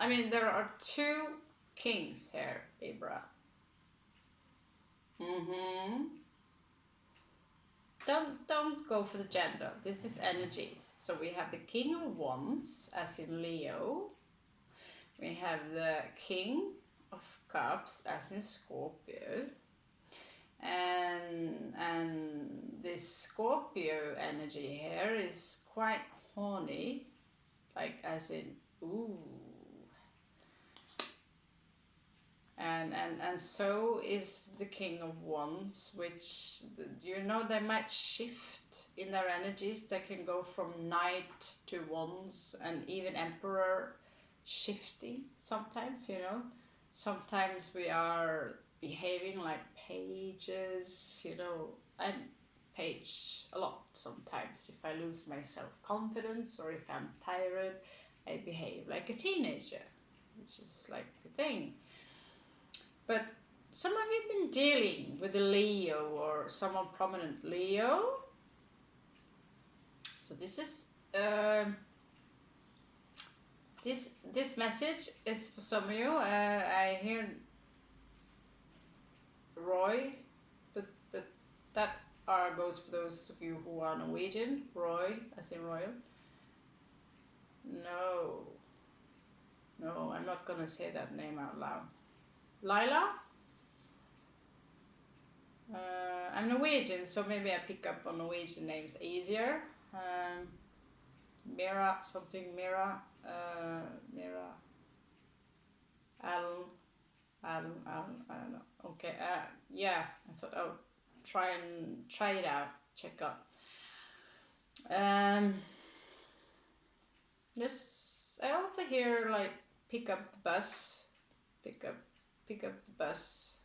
A: I mean, there are two kings here, Libra. Don't go for the gender. This is energies. So we have the King of Wands, as in Leo. We have the King of Cups, as in Scorpio. And this Scorpio energy here is quite horny. Like as in, ooh. And so is the King of Wands, which, you know, they might shift in their energies. They can go from Knight to Wands, and even Emperor shifting sometimes, you know. Sometimes we are behaving like pages, you know, and page a lot sometimes. If I lose my self-confidence or if I'm tired, I behave like a teenager, which is like a thing. But some of you have been dealing with a Leo or someone prominent Leo. So this is this message is for some of you. I hear Roy, but that goes for those of you who are Norwegian. Roy, as in royal. No, I'm not gonna say that name out loud. Lila? I'm Norwegian, so maybe I pick up on Norwegian names easier. Mira, something Mira, Mira, Alan, I don't know. Okay, yeah, I thought I'll try it out, check out. This, I also hear like pick up the bus, pick up the bus.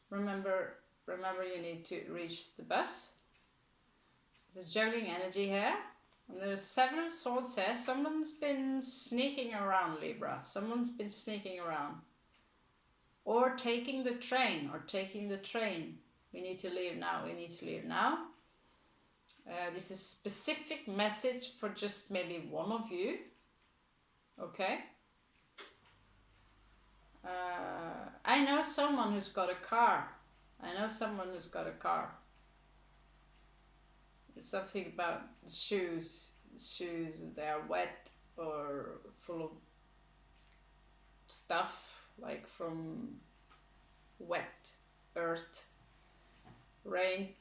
A: Remember you need to reach the bus. There's juggling energy here. And there's 7 of Swords here. Someone's been sneaking around, Libra. Someone's been sneaking around. Or taking the train. We need to leave now. This is a specific message for just maybe one of you. Okay? I know someone who's got a car. It's something about shoes. They are wet or full of stuff, like from wet earth, rain.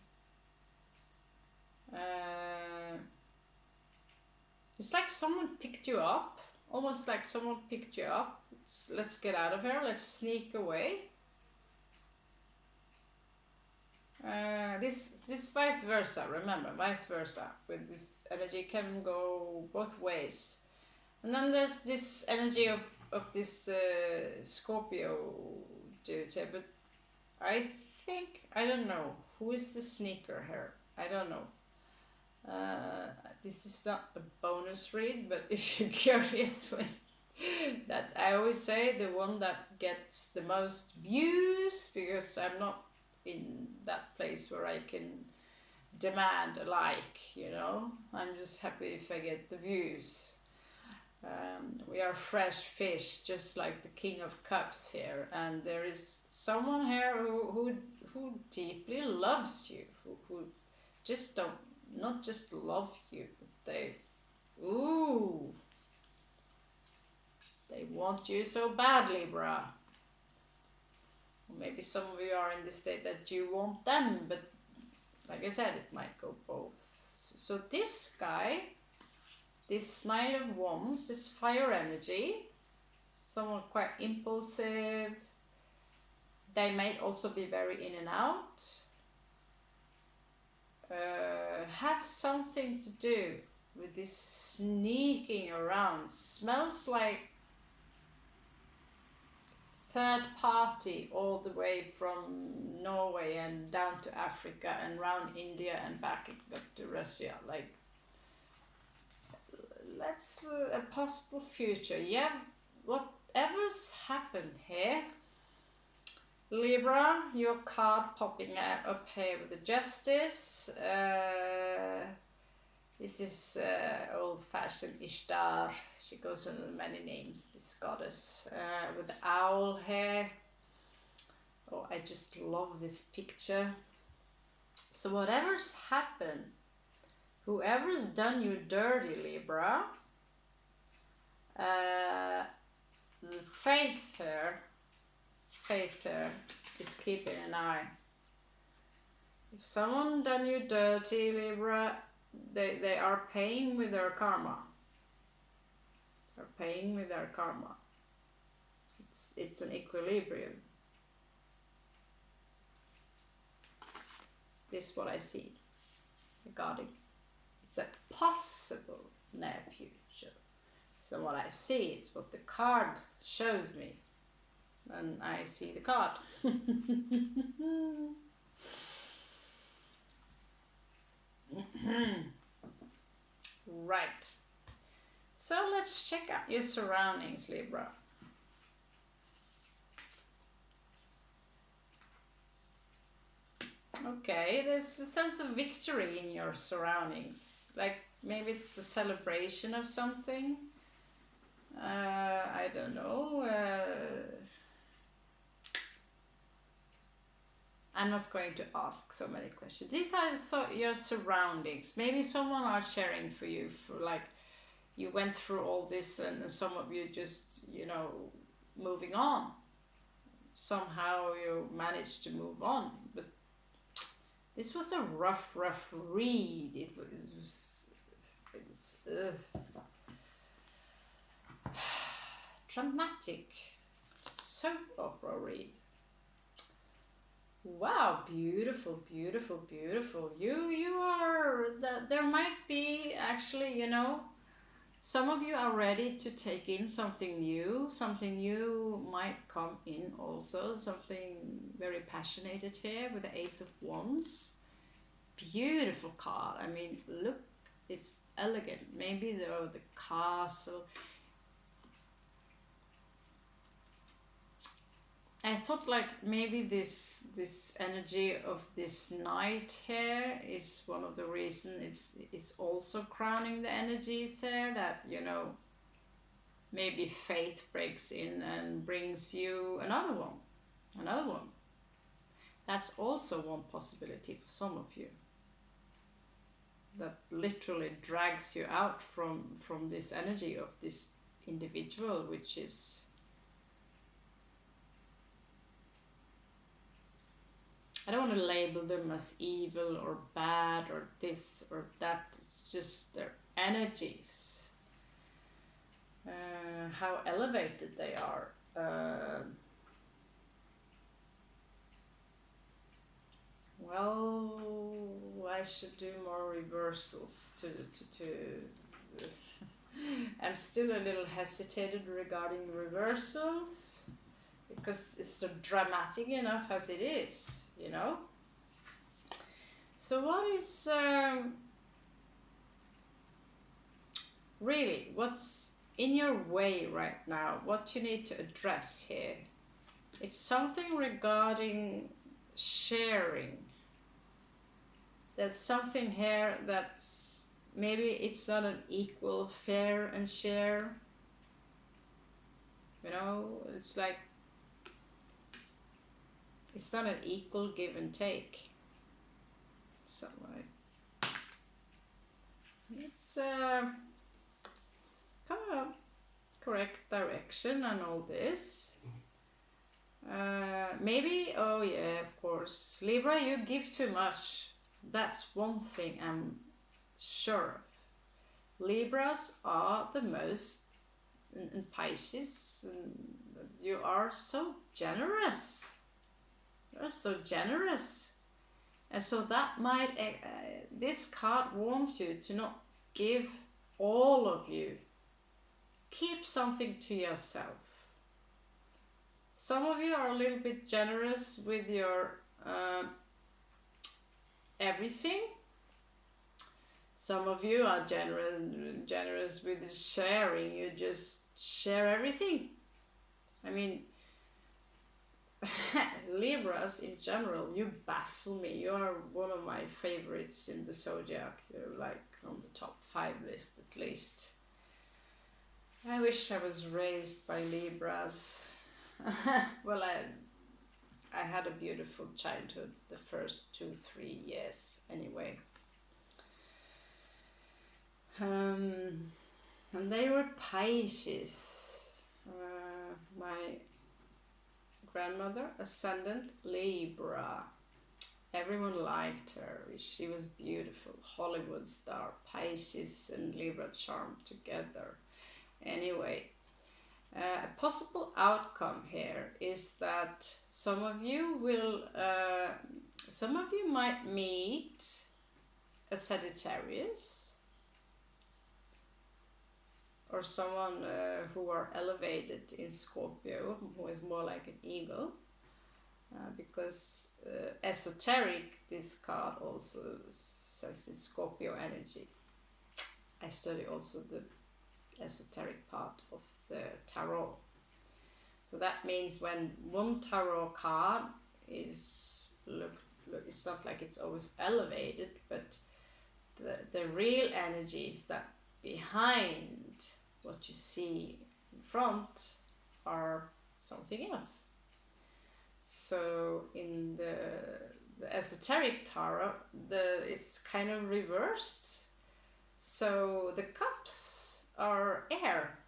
A: It's like someone picked you up, almost like someone picked you up. Let's get out of here, let's sneak away. This vice versa, remember, vice versa, with this energy can go both ways. And then there's this energy of this Scorpio dude here, but I don't know, who is the sneaker here? I don't know. This is not a bonus read, but if you're curious, that I always say the one that gets the most views, because I'm not in that place where I can demand a like, you know. I'm just happy if I get the views. We are fresh fish, just like the King of Cups here, and there is someone here who deeply loves you, who just not just love you, they want you so badly, Libra. Maybe some of you are in the state that you want them, but like I said, it might go both. So this guy, this Knight of Wands, this fire energy, someone quite impulsive. They may also be very in and out. Have something to do with this sneaking around. Smells like third party all the way from Norway and down to Africa and round India and back to Russia. Like, that's a possible future. Yeah, whatever's happened here, Libra, your card popping up here with the Justice. This is old-fashioned Ishtar. She goes under many names, this goddess. With the owl here. Oh, I just love this picture. So whatever's happened, whoever's done you dirty, Libra, the faith here is keeping an eye. If someone done you dirty, Libra, they are paying with their karma. They're paying with their karma. It's an equilibrium. This is what I see regarding. It's a possible near future. So what I see, it's what the card shows me. And I see the card. So let's check out your surroundings, Libra. Okay, there's a sense of victory in your surroundings. Like maybe it's a celebration of something. I don't know. I'm not going to ask so many questions. These are your surroundings. Maybe someone are sharing for you, for like you went through all this and some of you just, you know, moving on. Somehow you managed to move on. But this was a rough read. It's dramatic soap opera read. Wow, beautiful, beautiful, beautiful. You are that. There might be actually, you know, some of you are ready to take in something new. Something new might come in also. Something very passionate here with the Ace of Wands. Beautiful card. I mean, look, it's elegant. Maybe the castle. I thought like maybe this energy of this knight here is one of the reasons it's also crowning the energies here, that, you know, maybe faith breaks in and brings you another one. That's also one possibility for some of you. That literally drags you out from this energy of this individual, which is, I don't want to label them as evil or bad or this or that. It's just their energies. How elevated they are. Well, I should do more reversals to I'm still a little hesitated regarding reversals, because it's so dramatic enough as it is, you know. So what is really, what's in your way right now, what you need to address here? It's something regarding sharing. There's something here that's, maybe it's not an equal fair and share, you know. It's like, it's not an equal give and take. So like, it's come up correct direction and all this. Maybe, oh yeah, of course, Libra, you give too much. That's one thing I'm sure of. Libras are the most, and Pisces, and you are so generous. You're so generous. And so that might, this card warns you to not give all of you. Keep something to yourself. Some of you are a little bit generous with your everything. Some of you are generous with sharing. You just share everything. I mean, Libras in general, you baffle me. You are one of my favorites in the zodiac. You're like on the top 5 list at least. I wish I was raised by Libras. Well, I had a beautiful childhood the first 2-3 years anyway. And they were Pisces. My grandmother, ascendant Libra. Everyone liked her. She was beautiful. Hollywood star. Pisces and Libra charmed together. Anyway, a possible outcome here is that some of you might meet a Sagittarius, or someone who are elevated in Scorpio, who is more like an eagle, because esoteric, this card also says it's Scorpio energy. I study also the esoteric part of the tarot. So that means when one tarot card is look, it's not like it's always elevated, but the real energies that behind what you see in front are something else. So in the esoteric tarot, it's kind of reversed. So the cups are air.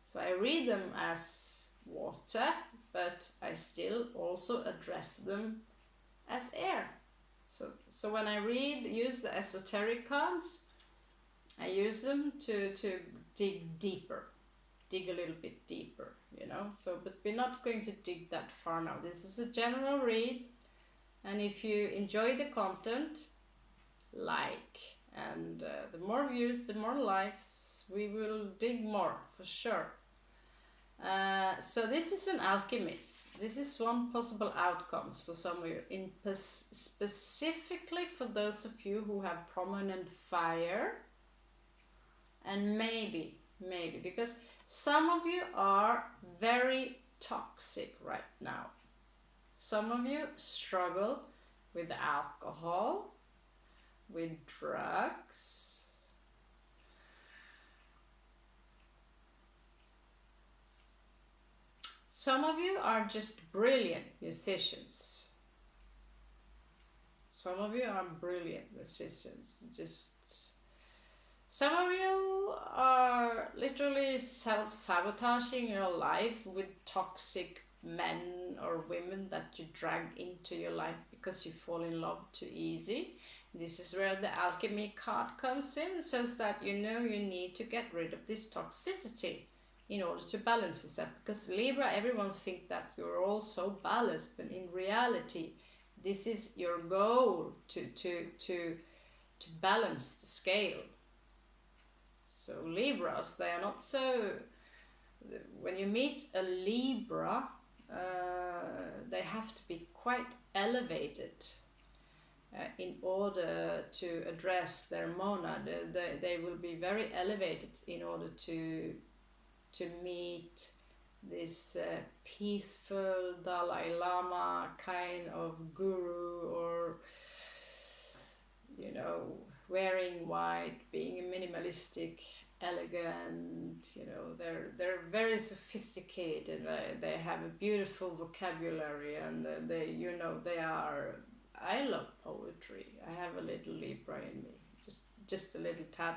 A: So I read them as water, but I still also address them as air. So when I use the esoteric cards, I use them to dig deeper, dig a little bit deeper, you know. So, but we're not going to dig that far now. This is a general read, and if you enjoy the content, like, and the more views, the more likes, we will dig more for sure. So this is an alchemist. This is one possible outcomes for some of you, specifically for those of you who have prominent fire, and maybe because some of you are very toxic right now. Some of you struggle with alcohol, with drugs. Some of you are just brilliant musicians. Some of you are brilliant musicians. Some of you are literally self-sabotaging your life with toxic men or women that you drag into your life because you fall in love too easy. This is where the alchemy card comes in. It says that you need to get rid of this toxicity in order to balance yourself. Because Libra, everyone think that you're all so balanced, but in reality, this is your goal to balance the scale. So Libras, they are not so. When you meet a Libra, they have to be quite elevated in order to address their monad. They will be very elevated in order to meet this peaceful Dalai Lama kind of guru, or wearing white, being a minimalistic, elegant. They're very sophisticated. They have a beautiful vocabulary, and they are. I love poetry. I have a little Libra in me, just a little tad.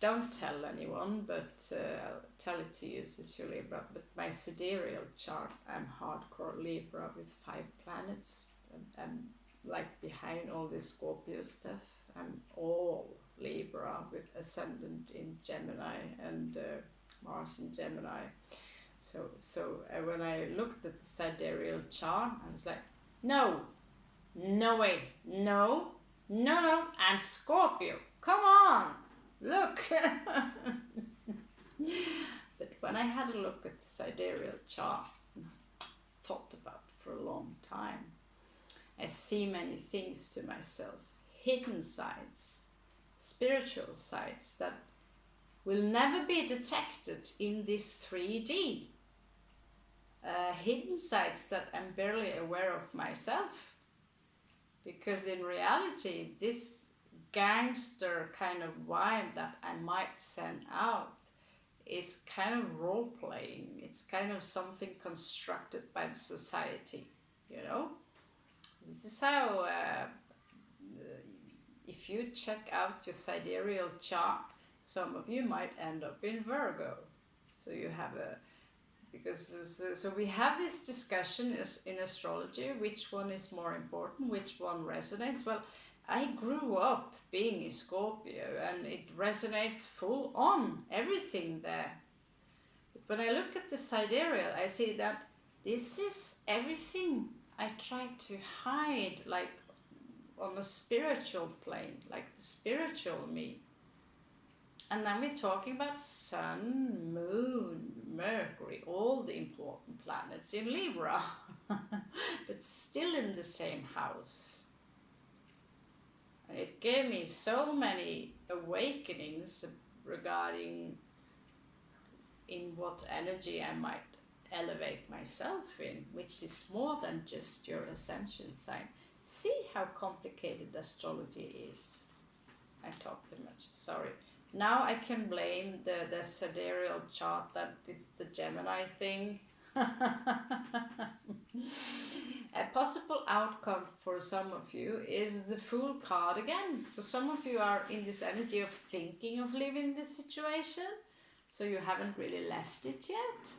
A: Don't tell anyone, but I'll tell it to you, since you're Libra. But my sidereal chart, I'm hardcore Libra with 5 planets. I'm like behind all this Scorpio stuff. I'm all Libra with ascendant in Gemini and Mars in Gemini. So when I looked at the sidereal chart, I was like, no way, no, I'm Scorpio. Come on. Look! But when I had a look at the sidereal chart, thought about it for a long time, I see many things to myself, hidden sides, spiritual sides that will never be detected in this 3D. Hidden sides that I'm barely aware of myself. Because in reality, this gangster kind of vibe that I might send out is kind of role playing. It's kind of something constructed by the society, This is how, if you check out your sidereal chart, some of you might end up in Virgo. So you have so we have this discussion in astrology, which one is more important, which one resonates. Well, I grew up being a Scorpio, and it resonates full on, everything there. But when I look at the sidereal, I see that this is everything I try to hide, like on a spiritual plane, like the spiritual me. And then we're talking about Sun, Moon, Mercury, all the important planets in Libra, but still in the same house. And it gave me so many awakenings regarding in what energy I might elevate myself in, which is more than just your ascension sign. See how complicated astrology is. I talked too much, sorry. Now I can blame the sidereal chart that it's the Gemini thing. A possible outcome for some of you is the Fool card again. So some of you are in this energy of thinking of leaving this situation, so you haven't really left it yet.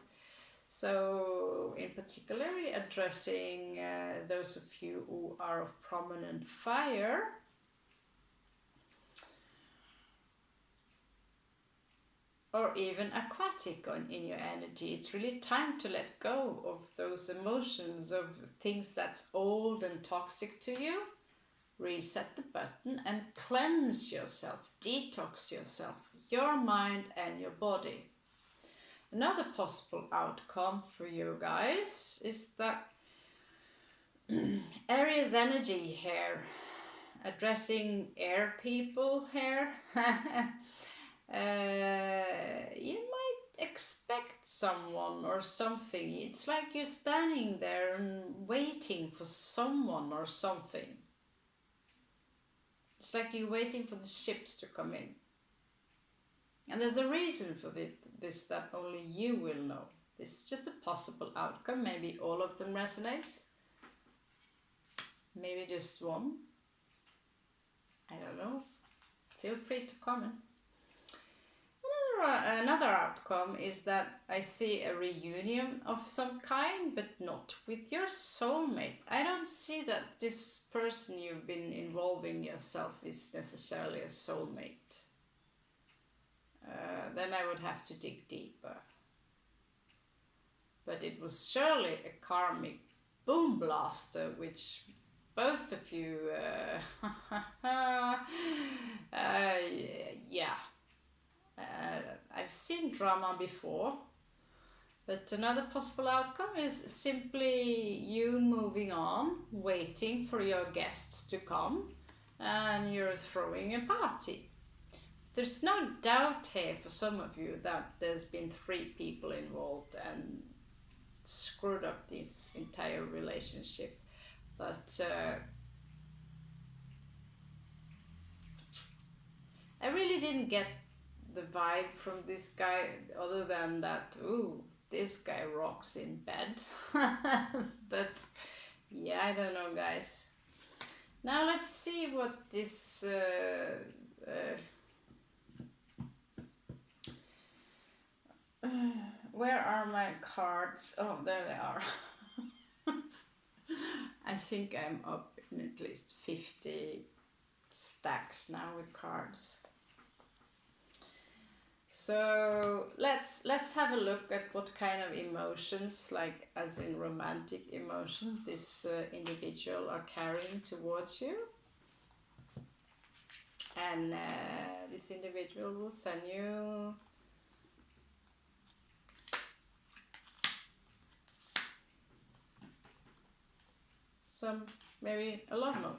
A: So in particular addressing those of you who are of prominent fire, or even aquatic in your energy. It's really time to let go of those emotions, of things that's old and toxic to you. Reset the button and cleanse yourself, detox yourself, your mind and your body. Another possible outcome for you guys is that Aries energy here, addressing air people here. You might expect someone or something. It's like you're standing there and waiting for someone or something. It's like you're waiting for the ships to come in. And there's a reason for this that only you will know. This is just a possible outcome. Maybe all of them resonates. Maybe just one. I don't know. Feel free to comment. Another outcome is that I see a reunion of some kind, but not with your soulmate. I don't see that this person you've been involving yourself is necessarily a soulmate. Then I would have to dig deeper. But it was surely a karmic boom blaster, which both of you, yeah. I've seen drama before, but another possible outcome is simply you moving on, waiting for your guests to come, and you're throwing a party. There's no doubt here for some of you that there's been 3 people involved and screwed up this entire relationship, but I really didn't get the vibe from this guy other than that, ooh, this guy rocks in bed. But yeah, I don't know, guys. Now let's see what this where are my cards? Oh, there they are. I think I'm up in at least 50 stacks now with cards. So let's have a look at what kind of emotions, like as in romantic emotions, this individual are carrying towards you. And this individual will send you some, maybe a lot more,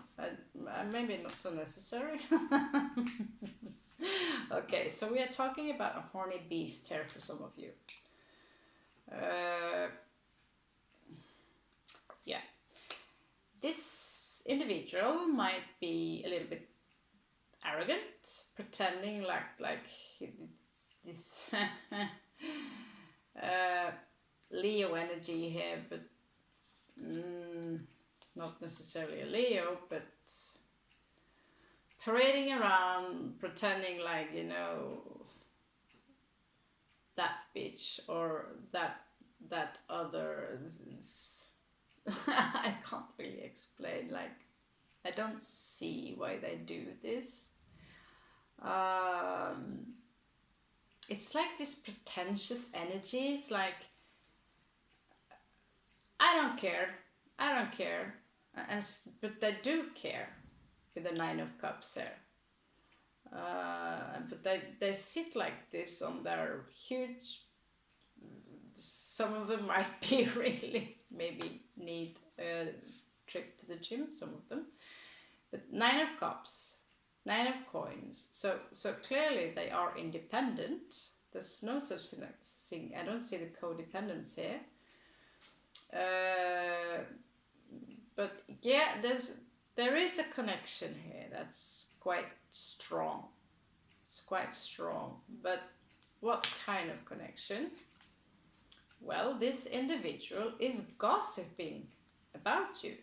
A: maybe not so necessary. Okay, so we are talking about a horny beast here for some of you. Yeah, this individual might be a little bit arrogant, pretending like it's this Leo energy here, but not necessarily a Leo, but parading around, pretending like, you know, that bitch or that other. I can't really explain, like, I don't see why they do this. It's like this pretentious energy. It's like, I don't care, but they do care with the 9 of Cups here. But they sit like this on their huge, some of them might be really, maybe need a trip to the gym, some of them. But 9 of Cups, Nine of Coins. So clearly they are independent. There's no such thing. I don't see the codependence here. But yeah, there is a connection here that's quite strong. It's quite strong. But what kind of connection? Well, this individual is gossiping about you,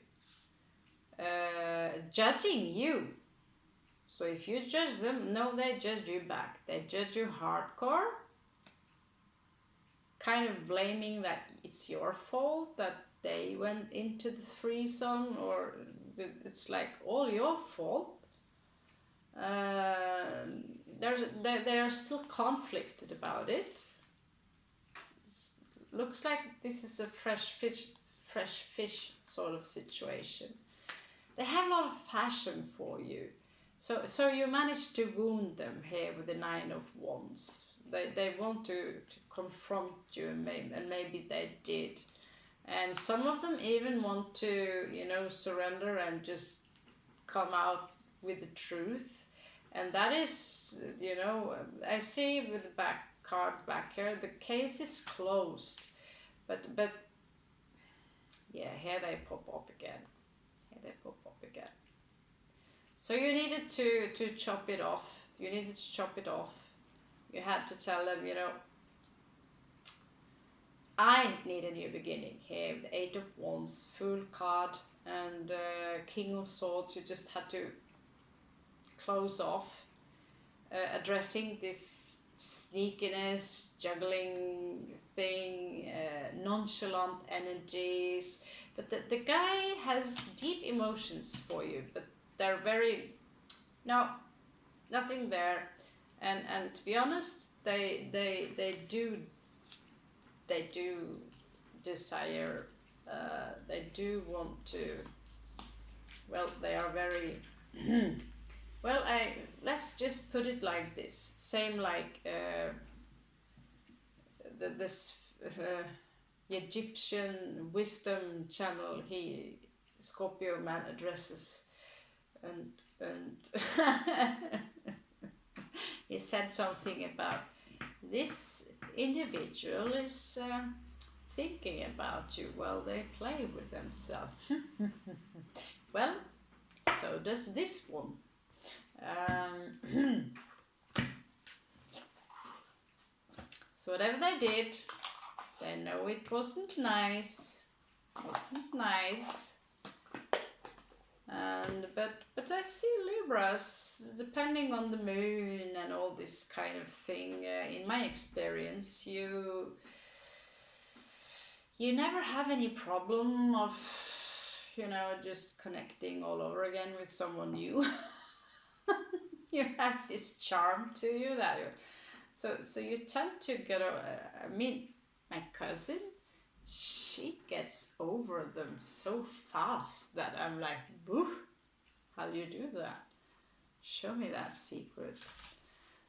A: judging you. So if you judge them, no, they judge you back. They judge you hardcore, kind of blaming that it's your fault that they went into the threesome, or it's like all your fault. They are still conflicted about it. Looks like this is a fresh fish sort of situation. They have a lot of passion for you. So you managed to wound them here with the Nine of Wands. They want to confront you, and maybe they did. And some of them even want to, surrender and just come out with the truth. And that is, I see with the cards back here, the case is closed. But yeah, here they pop up again. So you needed to chop it off. You had to tell them, I need a new beginning here. The Eight of Wands, Fool card, and King of Swords. You just had to close off, addressing this sneakiness, juggling thing, nonchalant energies. But the guy has deep emotions for you, but they're very, no, nothing there. And to be honest, they do desire, they do want to, well, they are very, well, let's just put it like this, same like this Egyptian wisdom channel Scorpio man addresses, and he said something about this individual is thinking about you while they play with themselves. Well, so does this one. So whatever they did, they know it wasn't nice. And but I see Libras, depending on the moon and all this kind of thing, in my experience, you never have any problem of, just connecting all over again with someone new. You have this charm to you that so you tend to get my cousin, she gets over them so fast that I'm like, boo, how do you do that? Show me that secret.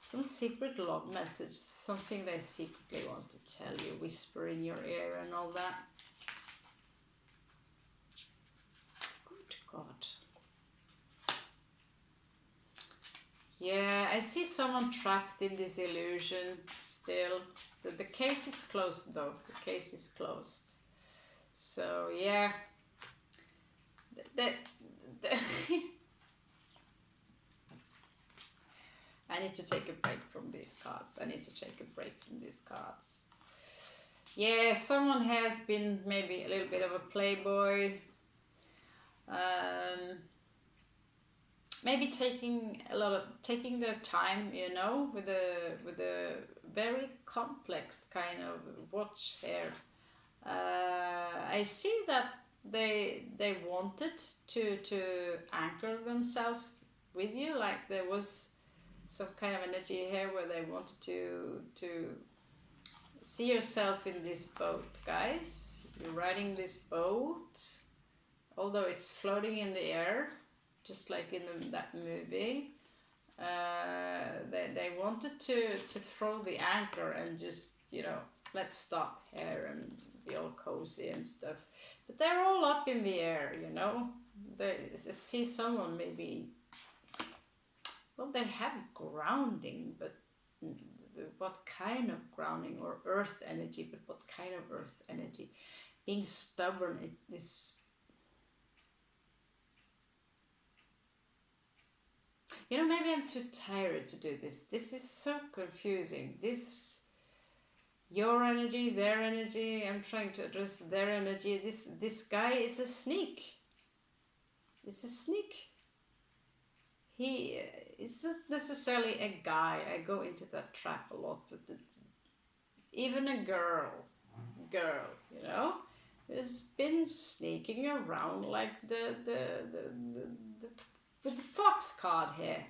A: Some secret love message, something they secretly want to tell you, whisper in your ear and all that. Good God. Yeah, I see someone trapped in this illusion still. The case is closed though. The case is closed. So yeah. I need to take a break from these cards. Yeah, someone has been maybe a little bit of a playboy. Maybe taking their time, with a very complex kind of watch here. I see that they wanted to anchor themselves with you, like there was some kind of energy here where they wanted to see yourself in this boat, guys. You're riding this boat, although it's floating in the air, just like in that movie. They wanted to throw the anchor and just, let's stop here and be all cozy and stuff. But they're all up in the air, I see someone maybe well, they have grounding, but what kind of grounding? Or earth energy, but what kind of earth energy? Being stubborn, it is... You know, maybe I'm too tired to do this. This is so confusing. This... Your energy, their energy, I'm trying to address their energy. This guy is a sneak. It's a sneak. He isn't necessarily a guy. I go into that trap a lot, but even a girl, you know, has been sneaking around like with the fox card here.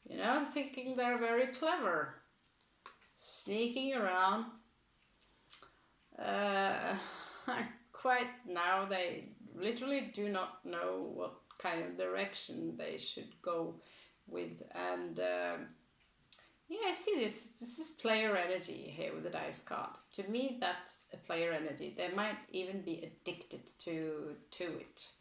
A: You know, thinking they're very clever. Sneaking around. Quite now, they literally do not know what kind of direction they should go with. And yeah, I see this. This is player energy here with the dice card. To me, that's a player energy. They might even be addicted to it.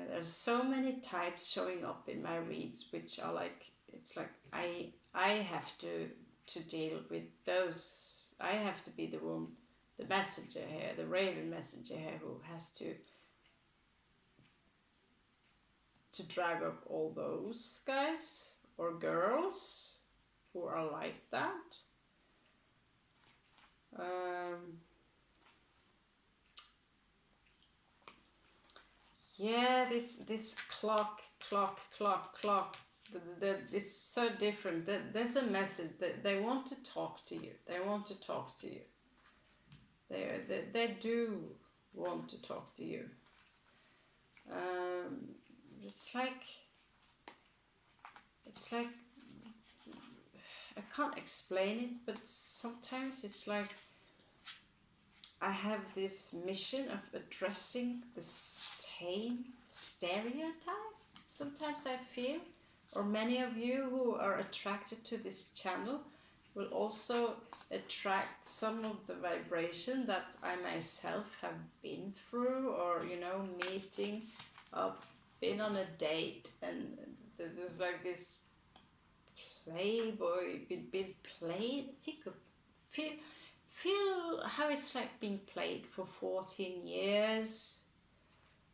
A: There's so many types showing up in my reads, which are like, it's like I have to deal with those. I have to be the one, the messenger here, the raven messenger here, who has to drag up all those guys or girls who are like that. Yeah, this clock. It's so different. There's a message that they want to talk to you. They want to talk to you. They do want to talk to you. It's like I can't explain it, but sometimes it's like I have this mission of addressing the same stereotype. Sometimes I feel, or many of you who are attracted to this channel will also attract some of the vibration that I myself have been through, or, you know, meeting up, been on a date, and there's like this playboy been played. Feel how it's like being played for 14 years.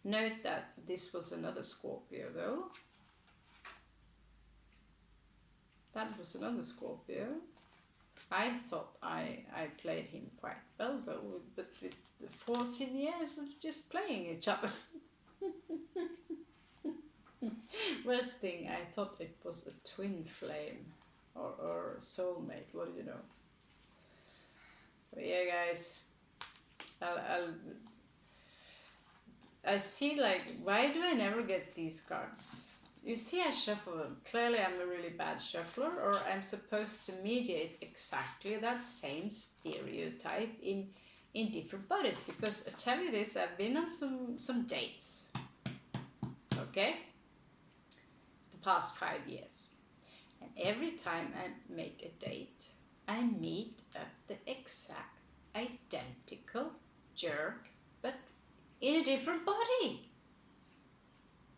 A: Note that this was another Scorpio though. That was another Scorpio. I thought I played him quite well though, but with the 14 years of just playing each other. Worst thing, I thought it was a twin flame or soulmate, what do you know? So yeah, guys, I see, like, why do I never get these cards? You see, I shuffle them. Clearly I'm a really bad shuffler, or I'm supposed to mediate exactly that same stereotype in different bodies. Because I tell you this, I've been on some dates, okay, the past 5 years. And every time I make a date, I meet up the exact identical jerk, but in a different body.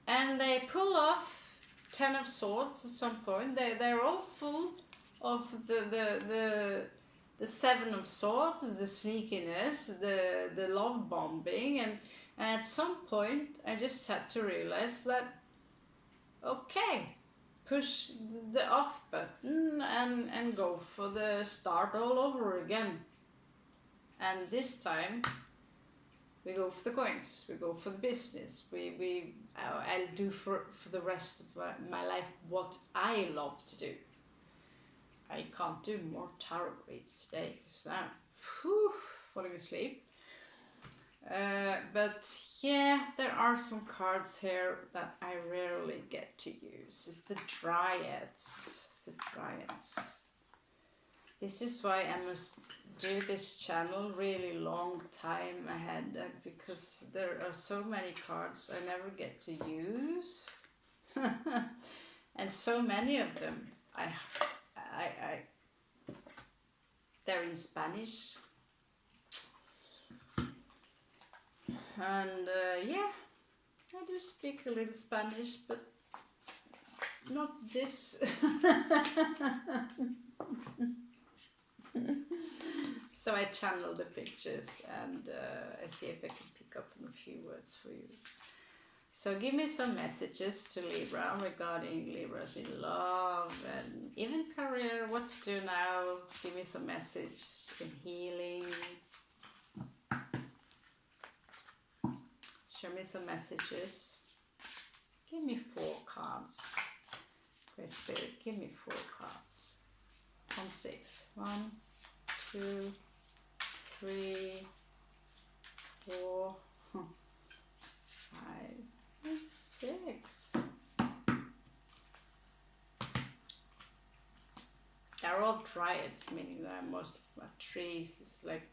A: And they pull off 10 of Swords at some point. They're all full of the 7 of Swords, the sneakiness, the love bombing, and at some point I just had to realize that, okay, push the off button and go for the start all over again. And this time we go for the coins, we go for the business, I'll do for the rest of my life what I love to do. I can't do more tarot reads today because I'm falling asleep. But yeah, there are some cards here that I rarely get to use. It's the Dryads. This is why I must do this channel really long time ahead, because there are so many cards I never get to use. And so many of them they're in Spanish. And yeah, I do speak a little Spanish, but not this. So I channel the pictures and I see if I can pick up a few words for you. So give me some messages to Libra regarding Libras in love and even career, what to do now. Give me some message in healing. Show me some messages. Give me 4 cards. Great Spirit, give me 4 cards. On 6. 1, 2, 3, 4, 5, 6. They're all dryads, meaning that most of trees. It's like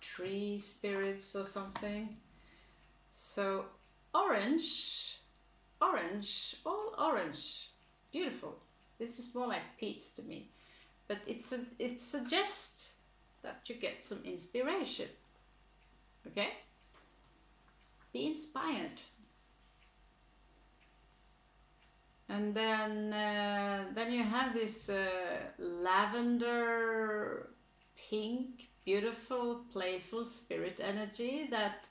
A: tree spirits or something. So orange, all orange. It's beautiful. This is more like peach to me, but it suggests that you get some inspiration. Okay, be inspired. And then you have this lavender pink, beautiful, playful spirit energy that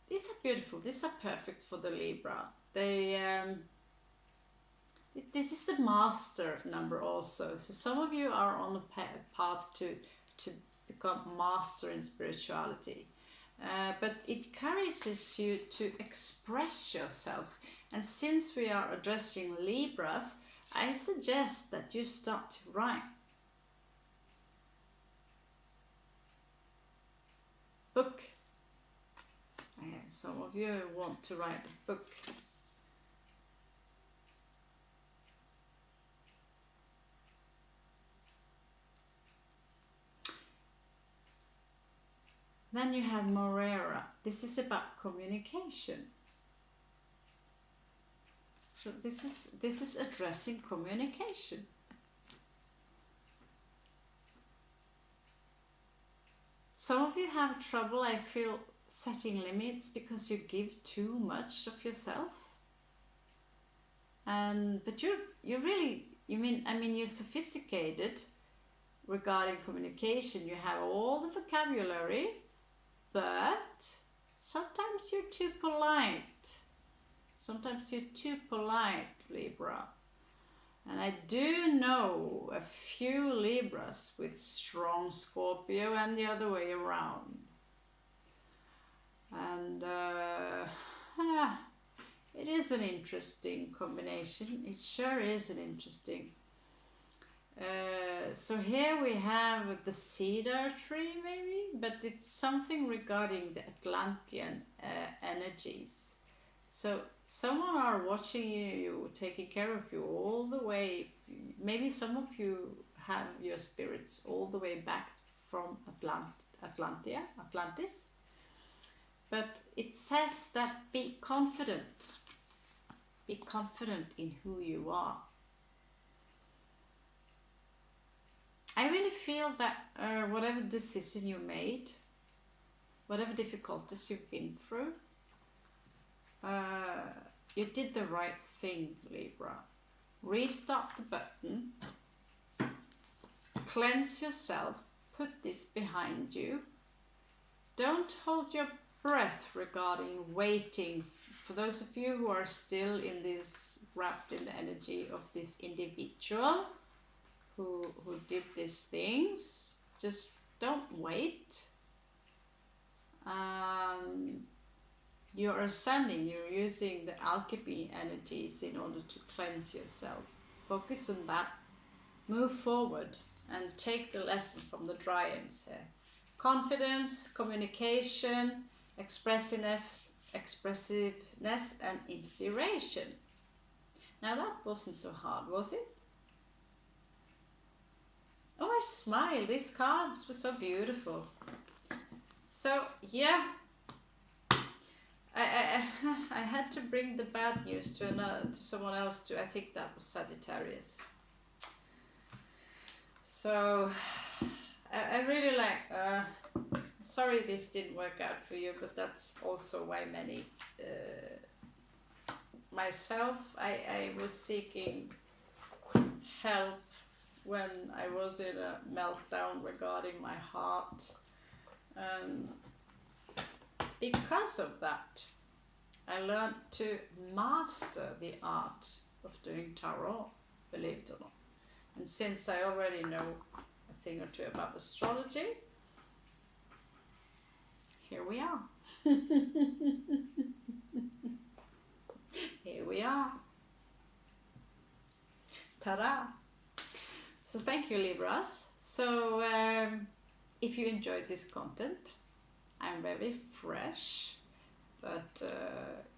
A: these are beautiful. These are perfect for the Libra. They this is a master number also. So some of you are on a path to become master in spirituality. But it encourages you to express yourself. And since we are addressing Libras, I suggest that you start to write. Book. Some of you want to write a book. Then you have Morera. This is about communication. So this is addressing communication. Some of you have trouble, I feel, setting limits because you give too much of yourself. But you're really, you're sophisticated regarding communication. You have all the vocabulary, but sometimes you're too polite. Sometimes you're too polite, Libra. And I do know a few Libras with strong Scorpio and the other way around. And it is an interesting combination. It sure is an interesting. So here we have the cedar tree maybe, but it's something regarding the Atlantean energies. So someone are watching you, taking care of you all the way. Maybe some of you have your spirits all the way back from Atlantis. But it says that be confident. Be confident in who you are. I really feel that whatever decision you made, whatever difficulties you've been through, you did the right thing, Libra. Restart the button, cleanse yourself, put this behind you. Don't hold your breath regarding waiting. For those of you who are still in this, wrapped in the energy of this individual who did these things, just don't wait. You're ascending, you're using the alchemy energies in order to cleanse yourself. Focus on that. Move forward and take the lesson from the Dryads here. Confidence, communication, expressiveness and inspiration. Now that wasn't so hard, was it? Oh, I smile. These cards were so beautiful. So yeah, I had to bring the bad news to someone else too. I think that was Sagittarius. So I really like. Sorry this didn't work out for you, but that's also why many myself, I was seeking help when I was in a meltdown regarding my heart, and because of that I learned to master the art of doing tarot, believe it or not. And since I already know a thing or two about astrology, here we are. Here we are. Ta-da! So thank you, Libras. So if you enjoyed this content, I'm very fresh, but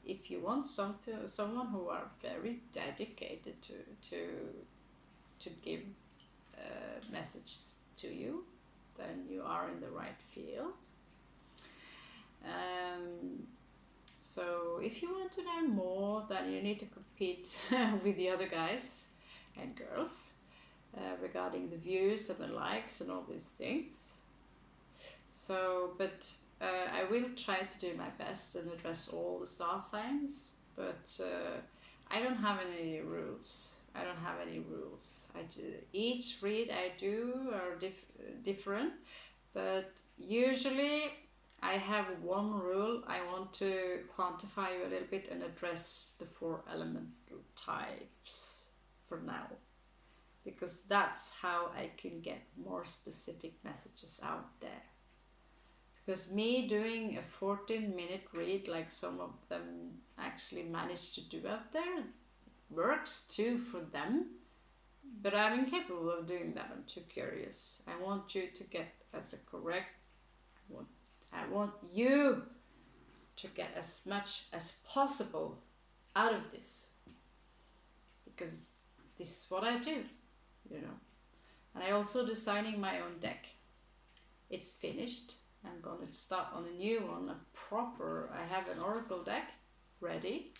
A: if you want someone who are very dedicated to give messages to you, then you are in the right field. So if you want to know more, then you need to compete with the other guys and girls regarding the views and the likes and all these things. So, but I will try to do my best and address all the star signs, but I don't have any rules. Each read I do are different, but usually I have one rule. I want to quantify you a little bit and address the 4 elemental types for now, because that's how I can get more specific messages out there. Because me doing a 14-minute read, like some of them actually managed to do out there, works too for them, but I'm incapable of doing that. I'm too curious. I want you to get as a correct, I want you to get as much as possible out of this, because this is what I do, you know. And I also designing my own deck. It's finished. I'm going to start on a new one, I have an oracle deck ready.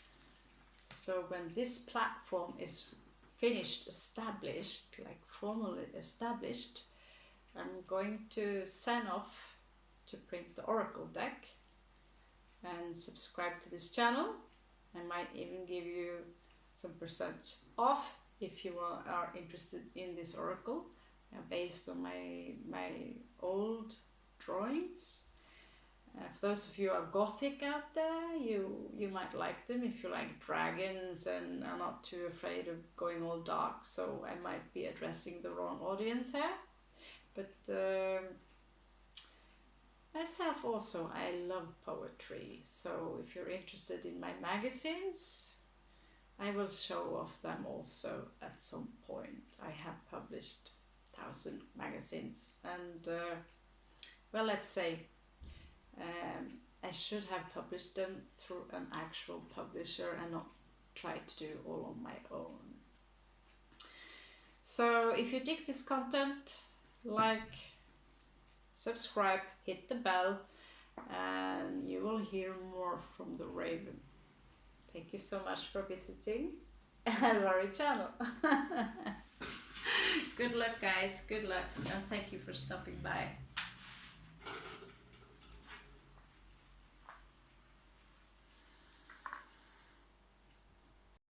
A: So when this platform is finished, established, like formally established, I'm going to sign off to print the oracle deck and subscribe to this channel. I might even give you some % off if you are interested in this oracle, based on my old drawings. For those of you who are gothic out there, you might like them if you like dragons and are not too afraid of going all dark. So I might be addressing the wrong audience here, but myself also, I love poetry. So if you're interested in my magazines, I will show off them also at some point. I have published 1,000 magazines, and well, let's say I should have published them through an actual publisher and not try to do all on my own. So if you dig this content, like, subscribe, hit the bell, and you will hear more from the Raven. Thank you so much for visiting our channel. Good luck, guys. Good luck, and thank you for stopping by.